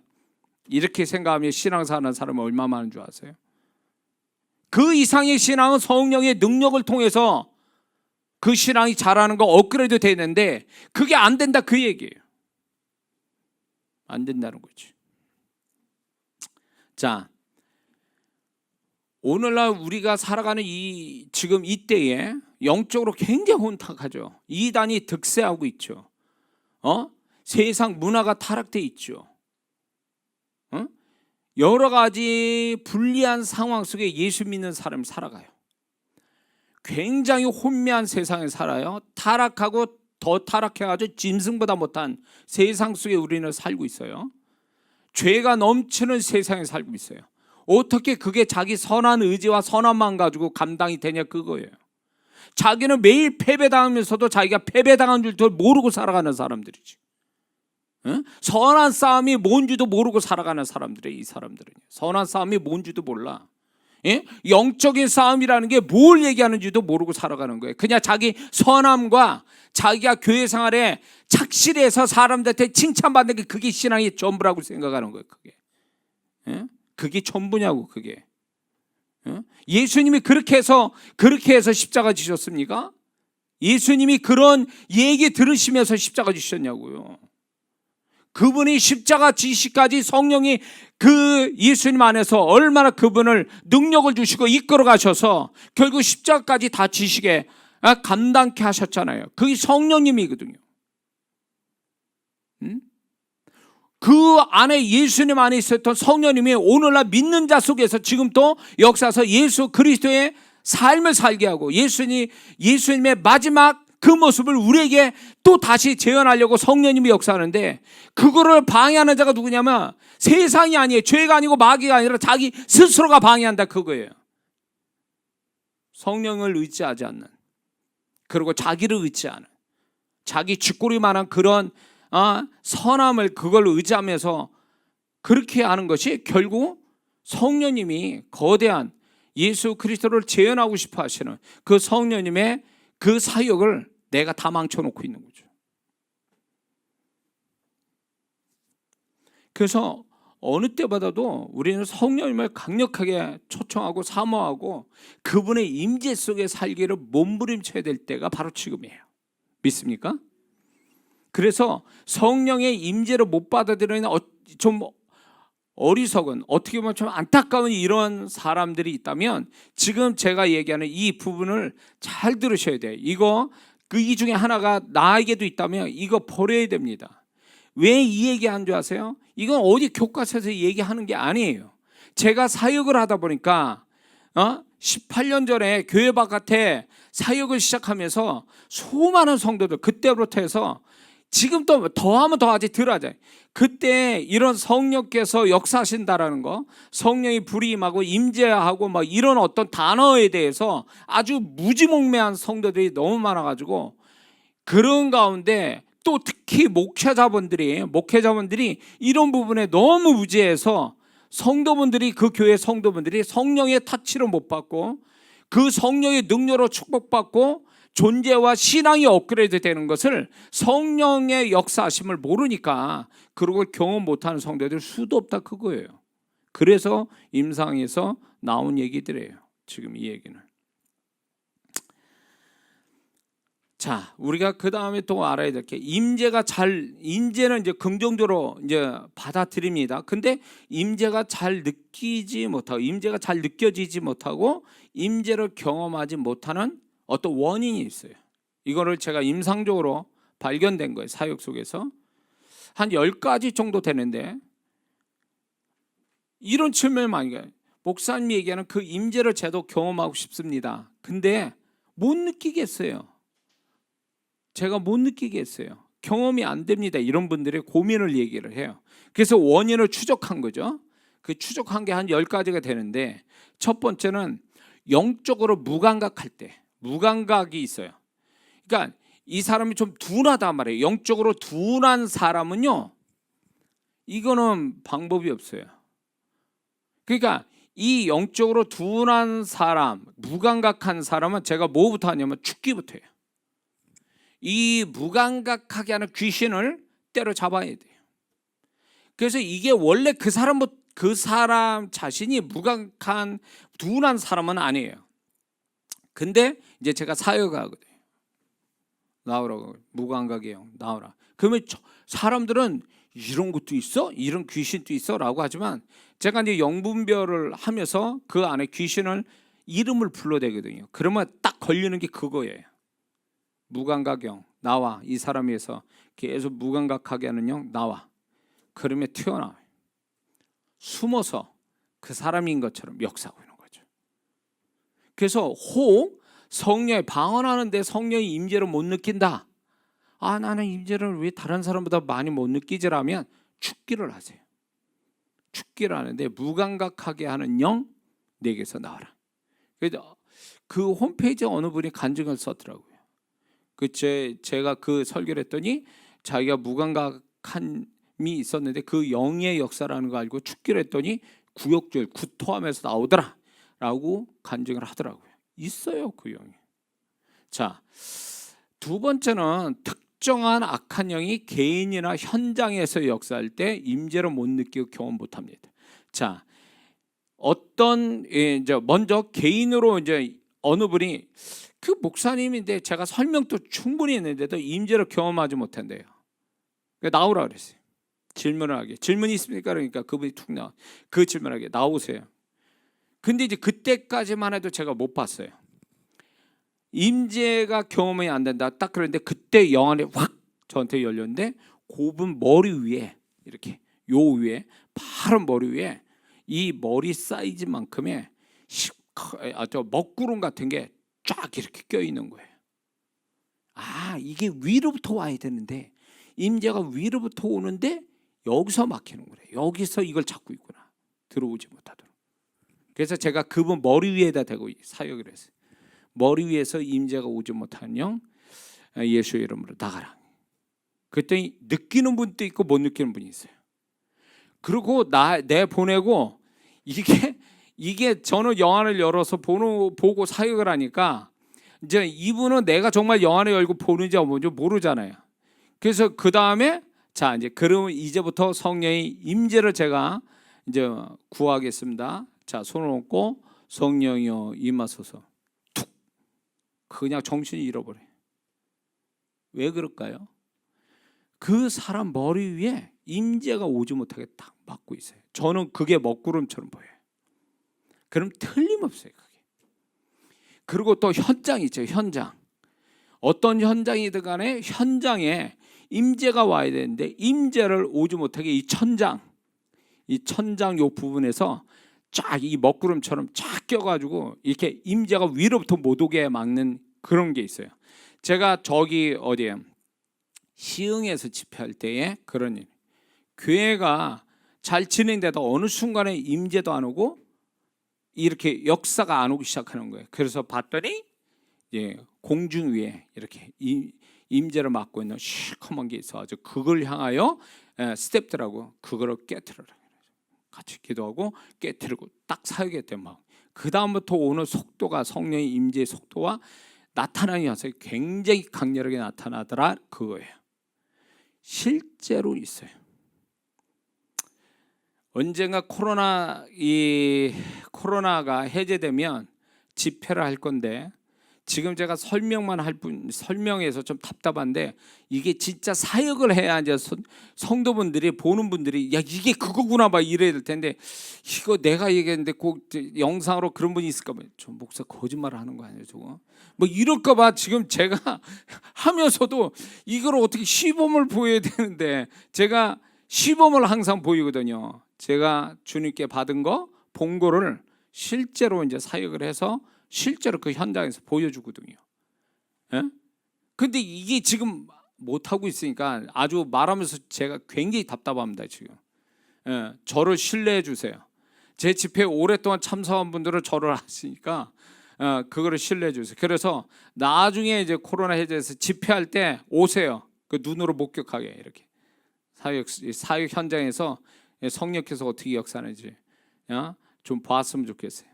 S1: 이렇게 생각하며 신앙생활하는 사람은 얼마나 많은 줄 아세요? 그 이상의 신앙은 성령의 능력을 통해서 그 신앙이 잘하는 거 업그레이드 되는데 그게 안 된다, 그 얘기예요. 안 된다는 거지. 자, 오늘날 우리가 살아가는 지금 이 때에 영적으로 굉장히 혼탁하죠. 이단이 득세하고 있죠. 세상 문화가 타락돼 있죠. 여러 가지 불리한 상황 속에 예수 믿는 사람이 살아가요. 굉장히 혼미한 세상에 살아요. 타락하고 더 타락해가지고 짐승보다 못한 세상 속에 우리는 살고 있어요. 죄가 넘치는 세상에 살고 있어요. 어떻게 그게 자기 선한 의지와 선한 마음 가지고 감당이 되냐, 그거예요. 자기는 매일 패배당하면서도 자기가 패배당한 줄도 모르고 살아가는 사람들이지. 선한 싸움이 뭔지도 모르고 살아가는 사람들이에요. 이 사람들은 선한 싸움이 뭔지도 몰라. 영적인 싸움이라는 게 뭘 얘기하는지도 모르고 살아가는 거예요. 그냥 자기 선함과 자기가 교회 생활에 착실해서 사람들한테 칭찬받는 게 그게 신앙의 전부라고 생각하는 거예요. 그게 전부냐고, 그게. 예수님이 그렇게 해서 십자가 지셨습니까? 예수님이 그런 얘기 들으시면서 십자가 지셨냐고요. 그분이 십자가 지시까지 성령이 그 예수님 안에서 얼마나 그분을 능력을 주시고 이끌어 가셔서 결국 십자가까지 다 지시게 감당케 하셨잖아요. 그게 성령님이거든요. 그 안에 예수님 안에 있었던 성령님이 오늘날 믿는 자 속에서 지금 또 역사에서 예수 그리스도의 삶을 살게 하고 예수님의 마지막 그 모습을 우리에게 또 다시 재현하려고 성령님이 역사하는데, 그거를 방해하는 자가 누구냐면 세상이 아니에요. 죄가 아니고 마귀가 아니라 자기 스스로가 방해한다, 그거예요. 성령을 의지하지 않는, 그리고 자기를 의지하는, 자기 쥐꼬리만한 그런 선함을 그걸 의지하면서 그렇게 하는 것이 결국 성령님이 거대한 예수 그리스도를 재현하고 싶어 하시는 그 성령님의 그 사역을 내가 다 망쳐놓고 있는 거죠. 그래서 어느 때보다도 우리는 성령님을 강력하게 초청하고 사모하고 그분의 임재 속에 살기를 몸부림쳐야 될 때가 바로 지금이에요. 믿습니까? 그래서 성령의 임재를 못 받아들이는 좀 어리석은, 어떻게 보면 좀 안타까운 이런 사람들이 있다면 지금 제가 얘기하는 이 부분을 잘 들으셔야 돼요. 이 중에 하나가 나에게도 있다면 이거 버려야 됩니다. 왜 이 얘기한 줄 아세요? 이건 어디 교과서에서 얘기하는 게 아니에요. 제가 사역을 하다 보니까 18년 전에 교회 바깥에 사역을 시작하면서 수많은 성도들 그때부터 해서 지금 또 더하면 더하지 덜하지. 그때 이런 성령께서 역사하신다라는 거, 성령이 불이 임하고 임재하고 막 이런 어떤 단어에 대해서 아주 무지몽매한 성도들이 너무 많아가지고, 그런 가운데 또 특히 목회자분들이 이런 부분에 너무 무지해서 성도분들이, 그 교회 성도분들이 성령의 타치를 못 받고 그 성령의 능력으로 축복받고 존재와 신앙이 업그레이드 되는 것을, 성령의 역사하심을 모르니까 그런 걸 경험 못하는 성도들 수도 없다, 그거예요. 그래서 임상에서 나온 얘기들이에요, 지금 이 얘기는. 자, 우리가 그 다음에 또 알아야 될 게, 임재는 이제 긍정적으로 이제 받아들입니다. 근데 임재가 잘 느껴지지 못하고 임재를 경험하지 못하는 어떤 원인이 있어요. 이거를 제가 임상적으로 발견된 거예요, 사역 속에서. 한 10가지 정도 되는데, 이런 측면을 많이 가요. 목사님이 얘기하는 그 임재를 저도 경험하고 싶습니다. 근데 못 느끼겠어요. 제가 못 느끼겠어요. 경험이 안 됩니다. 이런 분들의 고민을 얘기를 해요. 그래서 원인을 추적한 거죠. 그 추적한 게 한 10가지가 되는데, 첫 번째는 영적으로 무감각할 때, 무감각이 있어요. 그러니까 이 사람이 좀 둔하단 말이에요. 영적으로 둔한 사람은요, 이거는 방법이 없어요. 그러니까 이 영적으로 둔한 사람, 무감각한 사람은 제가 뭐부터 하냐면 죽기부터 해요. 이 무감각하게 하는 귀신을 때려잡아야 돼요. 그래서 이게 원래 그 사람 자신이 무감각한 둔한 사람은 아니에요. 근데 이제 제가 사역하거든요. 나오라고, 무감각이에요, 나오라. 그러면 사람들은 이런 것도 있어? 이런 귀신도 있어? 라고 하지만, 제가 이제 영분별을 하면서 그 안에 귀신을 이름을 불러대거든요. 그러면 딱 걸리는 게 그거예요. 무감각형 나와. 이 사람에서 계속 무감각하게 하는 형 나와. 그러면 튀어나와요. 숨어서 그 사람인 것처럼 역사하고 있는 거죠. 그래서 성령이 방언하는데 성령이 임재를 못 느낀다. 나는 임재를 왜 다른 사람보다 많이 못 느끼지라면 죽기를 하세요. 죽기를 하는데, 무감각하게 하는 영 내게서 나와라. 그래서 그 홈페이지에 어느 분이 간증을 썼더라고요. 제가 그 설교를 했더니 자기가 무감각함이 있었는데 그 영의 역사라는 거 알고 죽기를 했더니 구역질, 구토하면서 나오더라 라고 간증을 하더라고요. 있어요, 그 영이. 자, 두 번째는 특정한 악한 영이 개인이나 현장에서 역사할 때 임재를 못 느끼고 경험 못 합니다. 자, 이제 먼저 개인으로 이제 어느 분이, 그 목사님인데 제가 설명도 충분히 했는데도 임재를 경험하지 못한대요. 나오라 그랬어요. 질문을 하게. 질문이 있습니까? 그러니까 그분이 툭 나와. 그 질문하게 나오세요. 근데 이제 그때까지만 해도 제가 못 봤어요. 임재가 경험이 안 된다, 딱 그랬는데 그때 영안이 확 저한테 열렸는데, 그분 머리 위에 이렇게, 요 위에, 바로 머리 위에 이 머리 사이즈만큼의 먹구름 같은 게 쫙 이렇게 껴 있는 거예요. 이게 위로부터 와야 되는데, 임재가 위로부터 오는데 여기서 막히는 거래요. 여기서 이걸 잡고 있구나, 들어오지 못하도록. 그래서 제가 그분 머리 위에다 대고 사역을 했어요. 머리 위에서 임재가 오지 못하는 영, 예수의 이름으로 나가라. 그랬더니 느끼는 분도 있고 못 느끼는 분이 있어요. 그리고 내 보내고, 이게 저는 영안을 열어서 보고 사역을 하니까, 이제 이분은 내가 정말 영안을 열고 보는지 뭔지 모르잖아요. 그래서 그 다음에 자, 이제 그러면 이제부터 성령의 임재를 제가 이제 구하겠습니다. 자, 손을 얹고 성령이여 임하소서. 툭, 그냥 정신이 잃어버려. 왜 그럴까요? 그 사람 머리 위에 임재가 오지 못하게 딱 막고 있어요. 저는 그게 먹구름처럼 보여요. 그럼 틀림없어요, 그게. 그리고 또 현장이 있죠, 현장. 어떤 현장이든 간에 현장에 임재가 와야 되는데 임재를 오지 못하게 이 천장 요 부분에서 쫙 이 먹구름처럼 쫙 껴가지고 이렇게 임재가 위로부터 못 오게 막는 그런 게 있어요. 제가 저기 어디에 시흥에서 집회할 때에 그런 일, 교회가 잘 진행되다 어느 순간에 임재도 안 오고 이렇게 역사가 안 오기 시작하는 거예요. 그래서 봤더니 공중 위에 이렇게 임재를 맡고 있는 시커먼 게 있어가지고 그걸 향하여 스텝들하고 그거를 깨트려라. 같이 기도하고 깨트리고 딱 사역했대 막. 그 다음부터 오는 속도가 성령의 임재의 속도와 나타나는 현상이 굉장히 강렬하게 나타나더라 그거예요. 실제로 있어요. 언젠가 코로나가 해제되면 집회를 할 건데 지금 제가 설명해서 좀 답답한데 이게 진짜 사역을 해야 이제 성도분들이 보는 분들이 야 이게 그거구나 막 이래야 될 텐데 이거 내가 얘기했는데 꼭 영상으로 그런 분이 있을까 봐 저 목사 거짓말을 하는 거 아니에요 저거 뭐 이럴까 봐 지금 제가 하면서도 이걸 어떻게 시범을 보여야 되는데 제가 시범을 항상 보이거든요. 제가 주님께 받은 거 본 거를 실제로 이제 사역을 해서 실제로 그 현장에서 보여주거든요. 예? 근데 이게 지금 못 하고 있으니까 아주 말하면서 제가 굉장히 답답합니다 지금. 예, 저를 신뢰해 주세요. 제 집회에 오랫동안 참석한 분들은 저를 하시니까 그거를 신뢰해 주세요. 그래서 나중에 이제 코로나 해제해서 집회할 때 오세요. 그 눈으로 목격하게 이렇게 사역 현장에서 성령께서 어떻게 역사하는지 좀 봤으면 좋겠어요.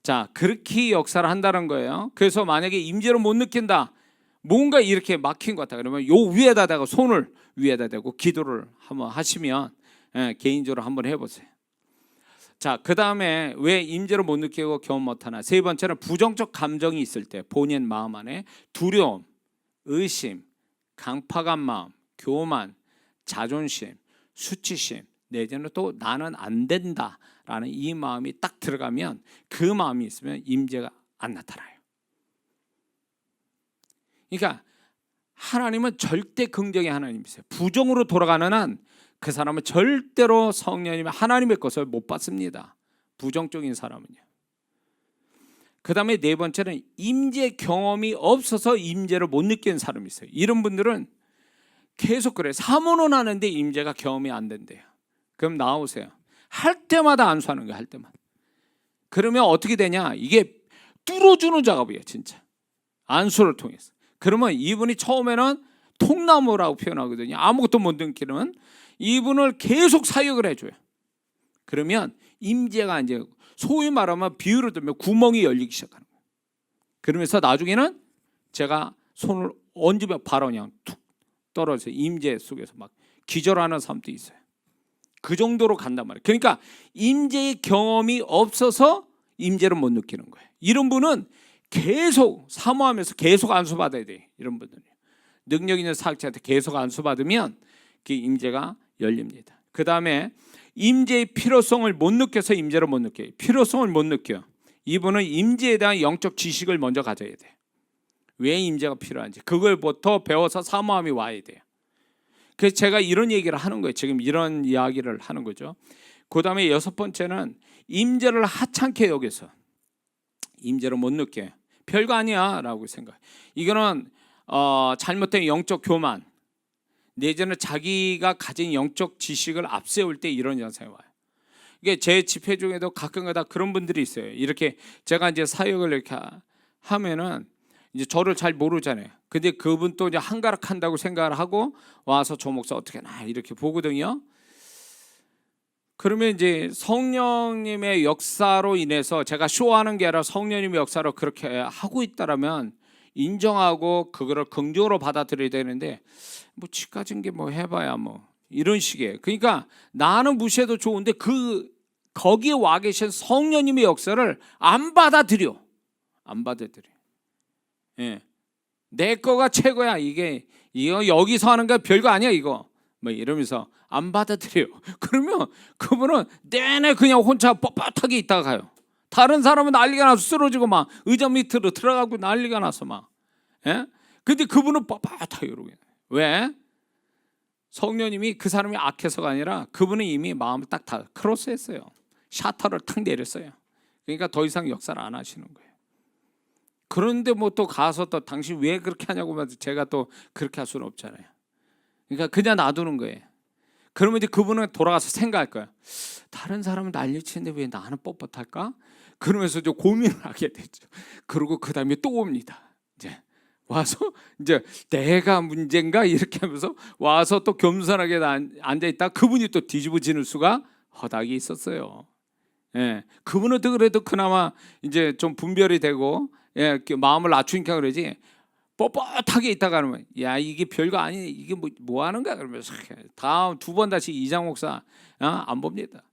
S1: 자, 그렇게 역사를 한다는 거예요. 그래서 만약에 임재를 못 느낀다, 뭔가 이렇게 막힌 것 같다 그러면 요 위에다가 손을 위에다 대고 기도를 한번 하시면 개인적으로 한번 해보세요. 자, 그 다음에 왜 임재를 못 느끼고 경험 못하나? 세 번째는 부정적 감정이 있을 때 본인 마음 안에 두려움, 의심, 강팍한 마음, 교만, 자존심, 수치심, 내지는 또 나는 안 된다라는 이 마음이 딱 들어가면 그 마음이 있으면 임재가 안 나타나요. 그러니까 하나님은 절대 긍정의 하나님이세요. 부정으로 돌아가는 한 그 사람은 절대로 성령님 하나님의 것을 못 받습니다. 부정적인 사람은요. 그 다음에 네 번째는 임재 경험이 없어서 임재를 못 느끼는 사람이 있어요. 이런 분들은 계속 그래요. 사모는 하는데 임재가 경험이 안 된대요. 그럼 나오세요. 할 때마다 안수하는 거예요. 할 때마다. 그러면 어떻게 되냐? 이게 뚫어주는 작업이에요. 진짜. 안수를 통해서. 그러면 이분이 처음에는 통나무라고 표현하거든요. 아무것도 못 느끼는 이분을 계속 사역을 해줘요. 그러면 임재가 이제 소위 말하면 비유를 들면 구멍이 열리기 시작하는 거예요. 그러면서 나중에는 제가 손을 얹으면 바로 그냥 툭 떨어져서 임재 속에서 막 기절하는 사람도 있어요. 그 정도로 간단 말이에요. 그러니까 임재의 경험이 없어서 임재를 못 느끼는 거예요. 이런 분은 계속 사모하면서 계속 안수받아야 돼. 이런 분들은 능력 있는 사역자한테 계속 안수받으면 그 임재가 열립니다. 그 다음에 임재의 필요성을 못 느껴서 임재를 못 느껴요. 필요성을 못 느껴요. 이분은 임재에 대한 영적 지식을 먼저 가져야 돼요. 왜 임재가 필요한지 그걸부터 배워서 사모함이 와야 돼요. 그래서 제가 이런 얘기를 하는 거예요. 지금 이런 이야기를 하는 거죠. 그 다음에 여섯 번째는 임재를 하찮게 여겨서 임재를 못 느껴요. 별거 아니야 라고 생각해요. 이거는 잘못된 영적 교만 내지는 자기가 가진 영적 지식을 앞세울 때 이런 현상이 와요. 이게 제 집회 중에도 가끔가다 그런 분들이 있어요. 이렇게 제가 이제 사역을 이렇게 하면은 이제 저를 잘 모르잖아요. 근데 그분 또 이제 한가락한다고 생각을 하고 와서 저 목사 어떻게 나 이렇게 보거든요. 그러면 이제 성령님의 역사로 인해서 제가 쇼하는 게 아니라 성령님의 역사로 그렇게 하고 있다라면 인정하고 그거를 긍정으로 받아들여야 되는데 뭐 치까진 게 뭐 해봐야 뭐 이런 식이에요. 그러니까 나는 무시해도 좋은데 거기에 와 계신 성령님의 역사를 안 받아들여. 예. 내 거가 최고야. 이거 여기서 하는 거 별거 아니야 이거. 뭐 이러면서 안 받아들여요. 그러면 그분은 내내 그냥 혼자 뻣뻣하게 있다가 가요. 다른 사람은 난리가 나서 쓰러지고 막 의자 밑으로 들어가고 난리가 나서 막. 예? 근데 그분은 뻣뻣하게 이러고. 왜? 성령님이 그 사람이 악해서가 아니라 그분은 이미 마음을 딱 다 크로스했어요. 샤터를 탁 내렸어요. 그러니까 더 이상 역사를 안 하시는 거예요. 그런데 뭐 또 가서 또 당신 왜 그렇게 하냐고 하면 제가 또 그렇게 할 수는 없잖아요. 그러니까 그냥 놔두는 거예요. 그러면 이제 그분은 돌아가서 생각할 거예요. 다른 사람은 난리치는데 왜 나는 뻣뻣할까? 그러면서 좀 고민을 하게 되죠. 그리고 그 다음에 또 옵니다. 이제 와서 이제 내가 문제인가 이렇게 하면서 와서 또 겸손하게 앉아 있다. 그분이 또 뒤집어지는 수가 허다하게 있었어요. 예, 그분은 그래도 그나마 이제 좀 분별이 되고, 예, 마음을 낮추니까 그러지. 뻣뻣하게 있다가 그러면 야 이게 별거 아니네, 이게 뭐 하는 거야 그러면서 다음 두 번 다시 이장 목사 안 봅니다.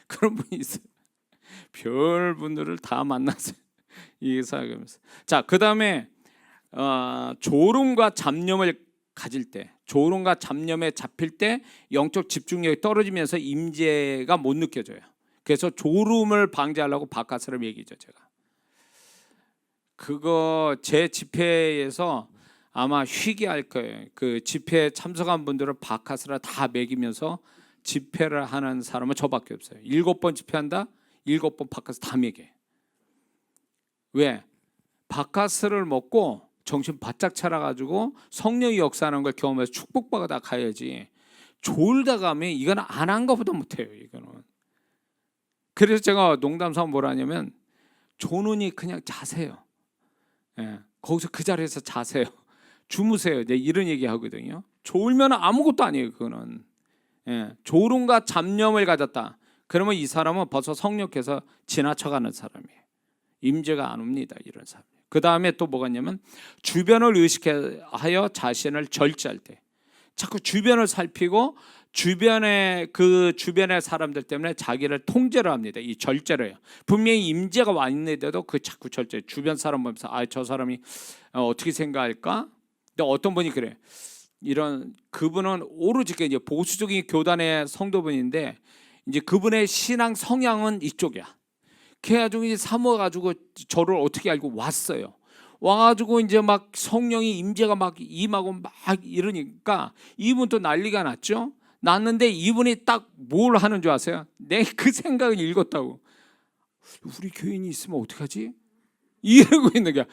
S1: 그런 분이 있어요. 별 분들을 다 만났어요. 이 사역하면서. 자, 그 다음에 졸음과 잡념을 가질 때, 졸음과 잡념에 잡힐 때 영적 집중력이 떨어지면서 임재가 못 느껴져요. 그래서 졸음을 방지하려고 바카스를 얘기죠. 제가 그거 제 집회에서 아마 쉬게 할 거예요. 그 집회에 참석한 분들은 바카스라 다 먹이면서 집회를 하는 사람은 저밖에 없어요. 7번 집회한다, 7번 바카스 다 먹여. 왜? 바카스를 먹고 정신 바짝 차려가지고 성령의 역사하는 걸 경험해서 축복받아 가야지. 졸다 가면 이거는 안 한 것보다 못해요. 이거는. 그래서 제가 농담삼아 뭐라 하냐면 조는이 그냥 자세요. 예, 거기서 그 자리에서 자세요. 주무세요. 이제 이런 얘기 하거든요. 졸면 아무것도 아니에요. 그거는. 예, 졸음과 잡념을 가졌다. 그러면 이 사람은 벌써 성령께서 지나쳐가는 사람이에요. 임재가 안 옵니다. 이런 사람. 그 다음에 또 뭐가 있냐면 주변을 의식하여 자신을 절제할 때, 자꾸 주변을 살피고 주변의 사람들 때문에 자기를 통제를 합니다. 이 절제를 해요. 분명히 임재가 와 있는데도 그 자꾸 절제. 주변 사람 보면서 저 사람이 어떻게 생각할까? 근데 어떤 분이 그래. 그분은 오로지 이제 보수적인 교단의 성도분인데 이제 그분의 신앙 성향은 이쪽이야. 그래가지고 이제 사모가지고 저를 어떻게 알고 왔어요. 와가지고 이제 막 성령이 임재가 막 임하고 막 이러니까 이분도 난리가 났죠. 났는데 이분이 딱 뭘 하는 줄 아세요? 내 그 생각을 읽었다고. 우리 교인이 있으면 어떡하지? 이러고 있는 거야.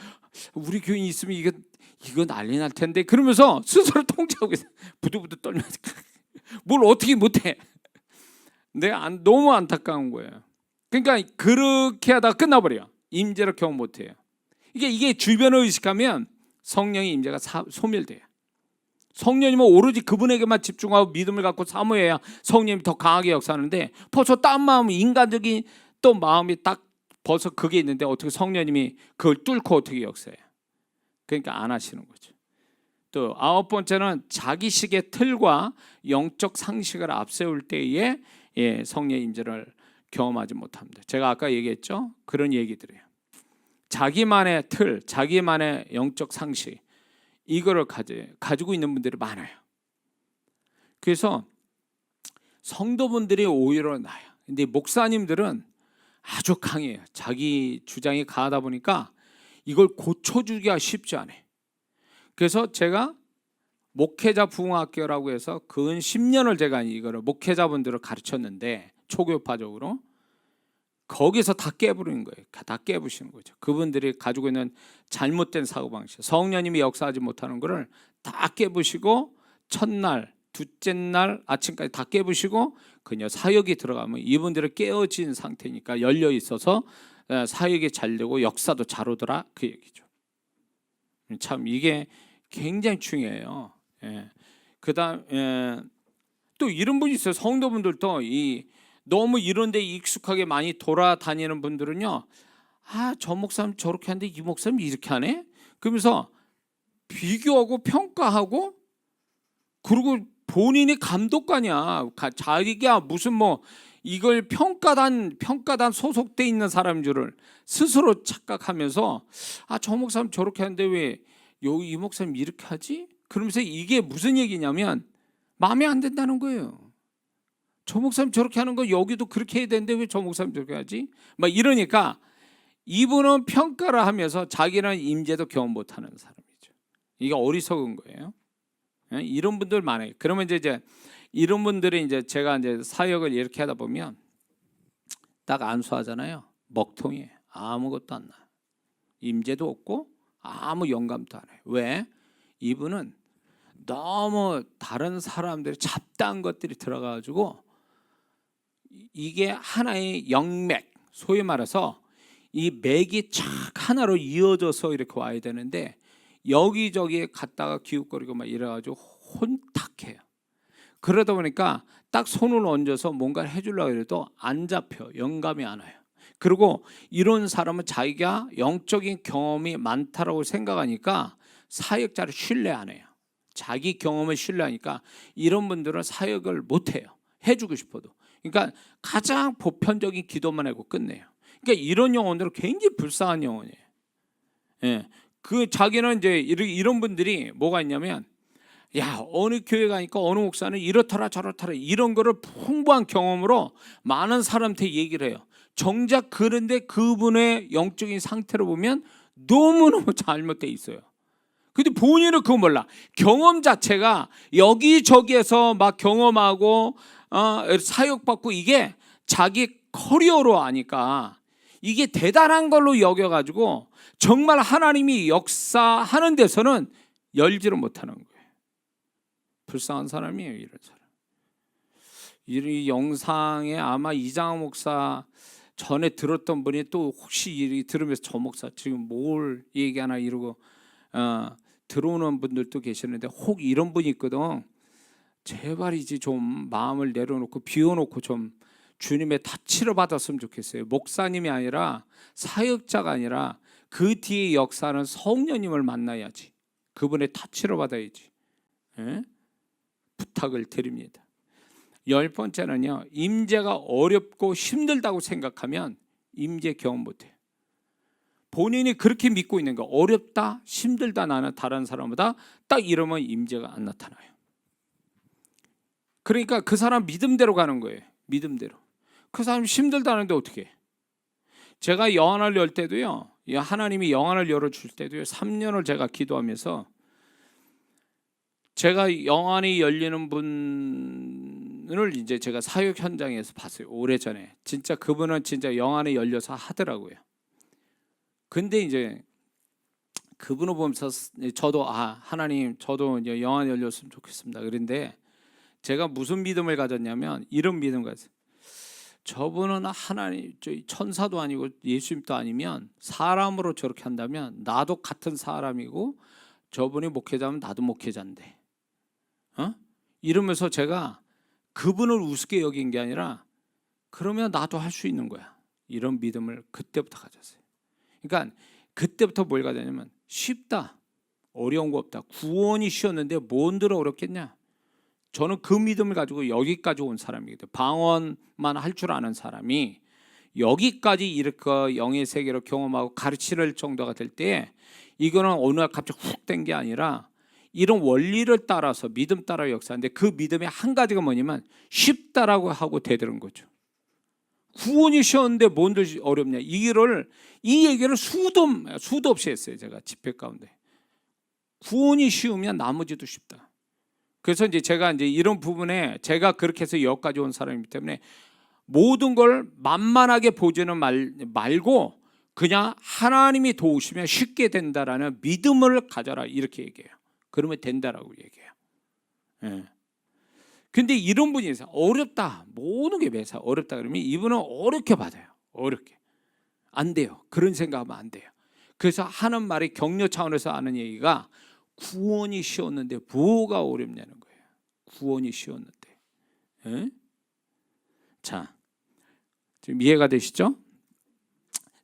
S1: 우리 교인이 있으면 이거 난리 날 텐데. 그러면서 스스로 통제하고 있어. 부들부들 떨면서 뭘 어떻게 못해. 너무 안타까운 거예요. 그러니까 그렇게 하다가 끝나버려요. 임재를 경험 못해요. 이게 주변을 의식하면 성령의 임재가 소멸돼요. 성령님은 오로지 그분에게만 집중하고 믿음을 갖고 사모해야 성령님이 더 강하게 역사하는데 벌써 딴 마음, 인간적인 또 마음이 딱 벌써 그게 있는데 어떻게 성령님이 그걸 뚫고 어떻게 역사해요? 그러니까 안 하시는 거죠. 또 9번째는 자기식의 틀과 영적 상식을 앞세울 때에 성령의 임재를 경험하지 못합니다. 제가 아까 얘기했죠? 그런 얘기들이에요. 자기만의 틀, 자기만의 영적 상식, 이거를 가지고 있는 분들이 많아요. 그래서 성도분들이 오히려 나아요. 근데 목사님들은 아주 강해요. 자기 주장이 강하다 보니까 이걸 고쳐주기가 쉽지 않아요. 그래서 제가 목회자 부흥학교라고 해서 근 10년을 제가 이거를 목회자분들을 가르쳤는데 초교파적으로 거기서 다 깨부리는 거예요. 다 깨부시는 거죠. 그분들이 가지고 있는 잘못된 사고방식, 성령님이 역사하지 못하는 것을 다 깨부시고 첫날, 둘째 날 아침까지 다 깨부시고 그냥 사역이 들어가면 이분들은 깨어진 상태니까 열려 있어서 사역이 잘 되고 역사도 잘 오더라, 그 얘기죠. 참 이게 굉장히 중요해요. 그다음 또 이런 분이 있어요. 성도분들도 너무 이런 데 익숙하게 많이 돌아다니는 분들은요, 저 목사님 저렇게 하는데 이 목사님 이렇게 하네? 그러면서 비교하고 평가하고, 그리고 본인이 감독관이야. 자기가 무슨 이걸 평가단 소속돼 있는 사람인 줄을 스스로 착각하면서 저 목사님 저렇게 하는데 왜 이 목사님 이렇게 하지? 그러면서 이게 무슨 얘기냐면 마음에 안 든다는 거예요. 저 목사님 저렇게 하는 거 여기도 그렇게 해야 되는데 왜 저 목사님 저렇게 하지? 막 이러니까 이분은 평가를 하면서 자기는 임재도 경험 못하는 사람이죠. 이게 어리석은 거예요. 이런 분들 많아요. 그러면 이제 이런 분들이 이제 제가 이제 사역을 이렇게 하다 보면 딱 안수하잖아요. 먹통이에요. 아무것도 안 나요. 임재도 없고 아무 영감도 안 해요. 왜? 이분은 너무 다른 사람들이 잡다한 것들이 들어가가지고 이게 하나의 영맥, 소위 말해서 이 맥이 착 하나로 이어져서 이렇게 와야 되는데 여기저기 갔다가 기웃거리고 막 이래가지고 혼탁해요. 그러다 보니까 딱 손을 얹어서 뭔가를 해주려고 해도 안 잡혀. 영감이 안 와요. 그리고 이런 사람은 자기가 영적인 경험이 많다라고 생각하니까 사역자를 신뢰 안 해요. 자기 경험을 신뢰하니까 이런 분들은 사역을 못 해요. 해주고 싶어도. 그러니까 가장 보편적인 기도만 하고 끝내요. 그러니까 이런 영혼들은 굉장히 불쌍한 영혼이에요. 예. 그 자기는 이제 이런 분들이 뭐가 있냐면, 야, 어느 교회 가니까 어느 목사는 이렇더라 저렇더라 이런 거를 풍부한 경험으로 많은 사람한테 얘기를 해요. 정작 그런데 그분의 영적인 상태를 보면 너무너무 잘못돼 있어요. 근데 본인은 그거 몰라. 경험 자체가 여기저기에서 막 경험하고 사역받고 이게 자기 커리어로 아니까 이게 대단한 걸로 여겨가지고 정말 하나님이 역사하는 데서는 열지를 못하는 거예요. 불쌍한 사람이에요, 이런 사람. 이 영상에 아마 이장호 목사 전에 들었던 분이 또 혹시 들으면서 저 목사 지금 뭘 얘기하나 이러고 들어오는 분들도 계시는데 혹 이런 분이 있거든. 제발이지 좀 마음을 내려놓고 비워놓고 좀 주님의 다치를 받았으면 좋겠어요. 목사님이 아니라 사역자가 아니라 그 뒤에 역사는 성령님을 만나야지. 그분의 다치를 받아야지. 예? 부탁을 드립니다. 10번째는요. 임재가 어렵고 힘들다고 생각하면 임재 경험 못해요. 본인이 그렇게 믿고 있는 거 어렵다, 힘들다 나는 다른 사람보다 딱 이러면 임재가 안 나타나요. 그러니까 그 사람 믿음대로 가는 거예요. 믿음대로. 그 사람 힘들다는데 어떻게 해? 제가 영안을 열 때도요. 하나님이 영안을 열어줄 때도요. 3년을 제가 기도하면서 제가 영안이 열리는 분을 이제 제가 사역 현장에서 봤어요. 오래전에. 진짜 그분은 진짜 영안이 열려서 하더라고요. 근데 이제 그분을 보면서 저도 하나님 저도 이제 영안이 열렸으면 좋겠습니다. 그런데 제가 무슨 믿음을 가졌냐면 이런 믿음을 가졌어요. 저분은 하나님 천사도 아니고 예수님도 아니면 사람으로 저렇게 한다면 나도 같은 사람이고 저분이 목회자면 나도 목회자인데 이러면서 제가 그분을 우습게 여긴 게 아니라 그러면 나도 할 수 있는 거야. 이런 믿음을 그때부터 가졌어요. 그러니까 그때부터 뭘 가졌냐면 쉽다. 어려운 거 없다. 구원이 쉬웠는데 뭔들 어렵겠냐. 저는 그 믿음을 가지고 여기까지 온 사람이거든요. 방언만 할 줄 아는 사람이 여기까지 이렇게 영의 세계로 경험하고 가르칠 정도가 될 때 이거는 어느 날 갑자기 훅 된 게 아니라 이런 원리를 따라서 믿음 따라 역사하는데 그 믿음의 한 가지가 뭐냐면 쉽다라고 하고 되드는 거죠. 구원이 쉬웠는데 뭔들 어렵냐. 이 얘기를 수도 없이 했어요. 제가 집회 가운데. 구원이 쉬우면 나머지도 쉽다. 그래서 이제 제가 이제 이런 부분에 제가 그렇게 해서 여기까지 온 사람이기 때문에 모든 걸 만만하게 보지는 말고 그냥 하나님이 도우시면 쉽게 된다라는 믿음을 가져라 이렇게 얘기해요. 그러면 된다라고 얘기해요. 예. 근데 이런 분이 있어요. 어렵다. 모든 게 매사 어렵다 그러면 이분은 어렵게 받아요. 어렵게. 안 돼요. 그런 생각하면 안 돼요. 그래서 하는 말이 격려 차원에서 하는 얘기가 구원이 쉬웠는데 뭐가 어렵냐는 거예요. 구원이 쉬웠는데. 예? 자, 지금 이해가 되시죠?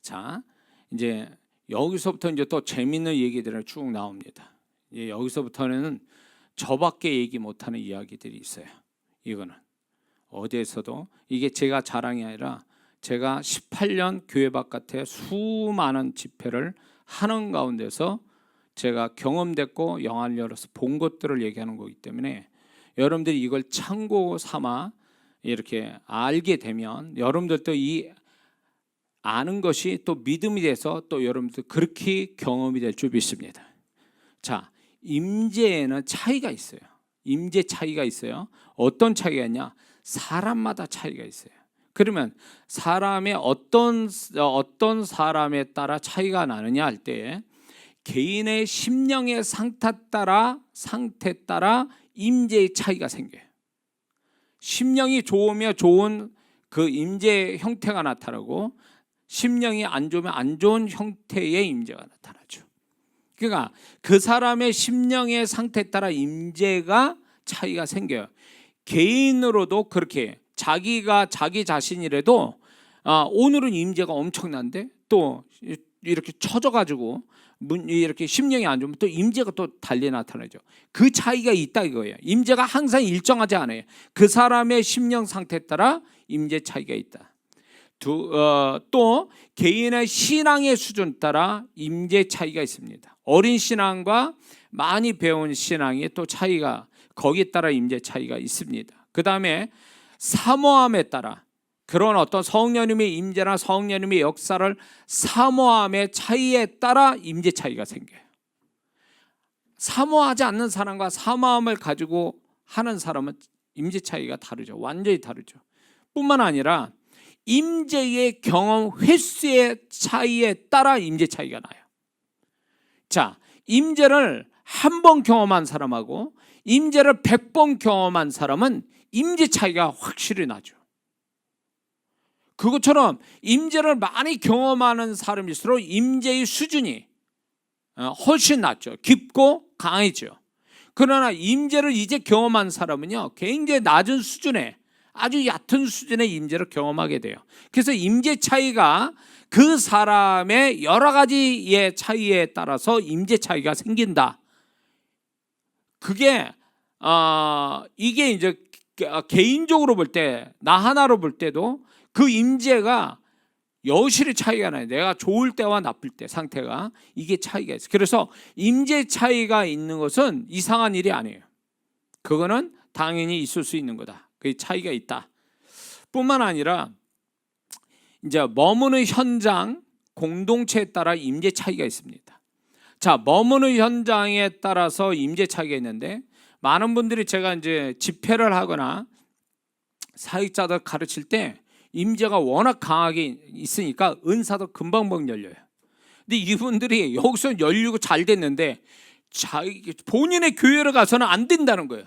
S1: 자, 이제 여기서부터 이제 또 재밌는 얘기들이 쭉 나옵니다. 여기서부터는 저밖에 얘기 못하는 이야기들이 있어요. 이거는 어디에서도 이게 제가 자랑이 아니라 제가 18년 교회 바깥에 수많은 집회를 하는 가운데서 제가 경험됐고 영안을 열어서 본 것들을 얘기하는 거기 때문에 여러분들이 이걸 참고 삼아 이렇게 알게 되면 여러분들도 이 아는 것이 또 믿음이 돼서 또 여러분들 그렇게 경험이 될 줄 믿습니다. 자, 임재에는 차이가 있어요. 임재 차이가 있어요. 어떤 차이가 있냐? 사람마다 차이가 있어요. 그러면 사람의 어떤 사람에 따라 차이가 나느냐 할 때 개인의 심령의 상태 따라 임재의 차이가 생겨요. 심령이 좋으면 좋은 그 임재의 형태가 나타나고 심령이 안 좋으면 안 좋은 형태의 임재가 나타나죠. 그러니까 그 사람의 심령의 상태에 따라 임재가 차이가 생겨요. 개인으로도 그렇게 자기가 자기 자신이라도 오늘은 임재가 엄청난데 또 이렇게 처져가지고 이렇게 심령이 안 좋으면 또 임재가 또 달리 나타나죠. 그 차이가 있다 이거예요. 임재가 항상 일정하지 않아요. 그 사람의 심령 상태에 따라 임재 차이가 있다. 또 개인의 신앙의 수준 따라 임재 차이가 있습니다. 어린 신앙과 많이 배운 신앙의 또 차이가 거기에 따라 임재 차이가 있습니다. 그 다음에 사모함에 따라 그런 어떤 성령님의 임재나 성령님의 역사를 사모함의 차이에 따라 임재 차이가 생겨요. 사모하지 않는 사람과 사모함을 가지고 하는 사람은 임재 차이가 다르죠. 완전히 다르죠. 뿐만 아니라 임재의 경험 횟수의 차이에 따라 임재 차이가 나요. 자, 임재를 한 번 경험한 사람하고 임재를 100번 경험한 사람은 임재 차이가 확실히 나죠. 그것처럼 임재를 많이 경험하는 사람일수록 임재의 수준이 훨씬 낮죠. 깊고 강해죠. 그러나 임재를 이제 경험한 사람은요, 굉장히 낮은 수준의 아주 얕은 수준의 임재를 경험하게 돼요. 그래서 임재 차이가 그 사람의 여러 가지의 차이에 따라서 임재 차이가 생긴다. 그게 이게 이제 개인적으로 볼 때, 나 하나로 볼 때도 그 임재가 여실히 차이가 나요. 내가 좋을 때와 나쁠 때 상태가 이게 차이가 있어요. 그래서 임재 차이가 있는 것은 이상한 일이 아니에요. 그거는 당연히 있을 수 있는 거다. 그 차이가 있다. 뿐만 아니라 이제 머무는 현장, 공동체에 따라 임재 차이가 있습니다. 자, 머무는 현장에 따라서 임재 차이가 있는데 많은 분들이 제가 이제 집회를 하거나 사역자들 가르칠 때 임재가 워낙 강하게 있으니까 은사도 금방 열려요. 근데 이분들이 여기서 열리고 잘 됐는데 본인의 교회를 가서는 안 된다는 거예요.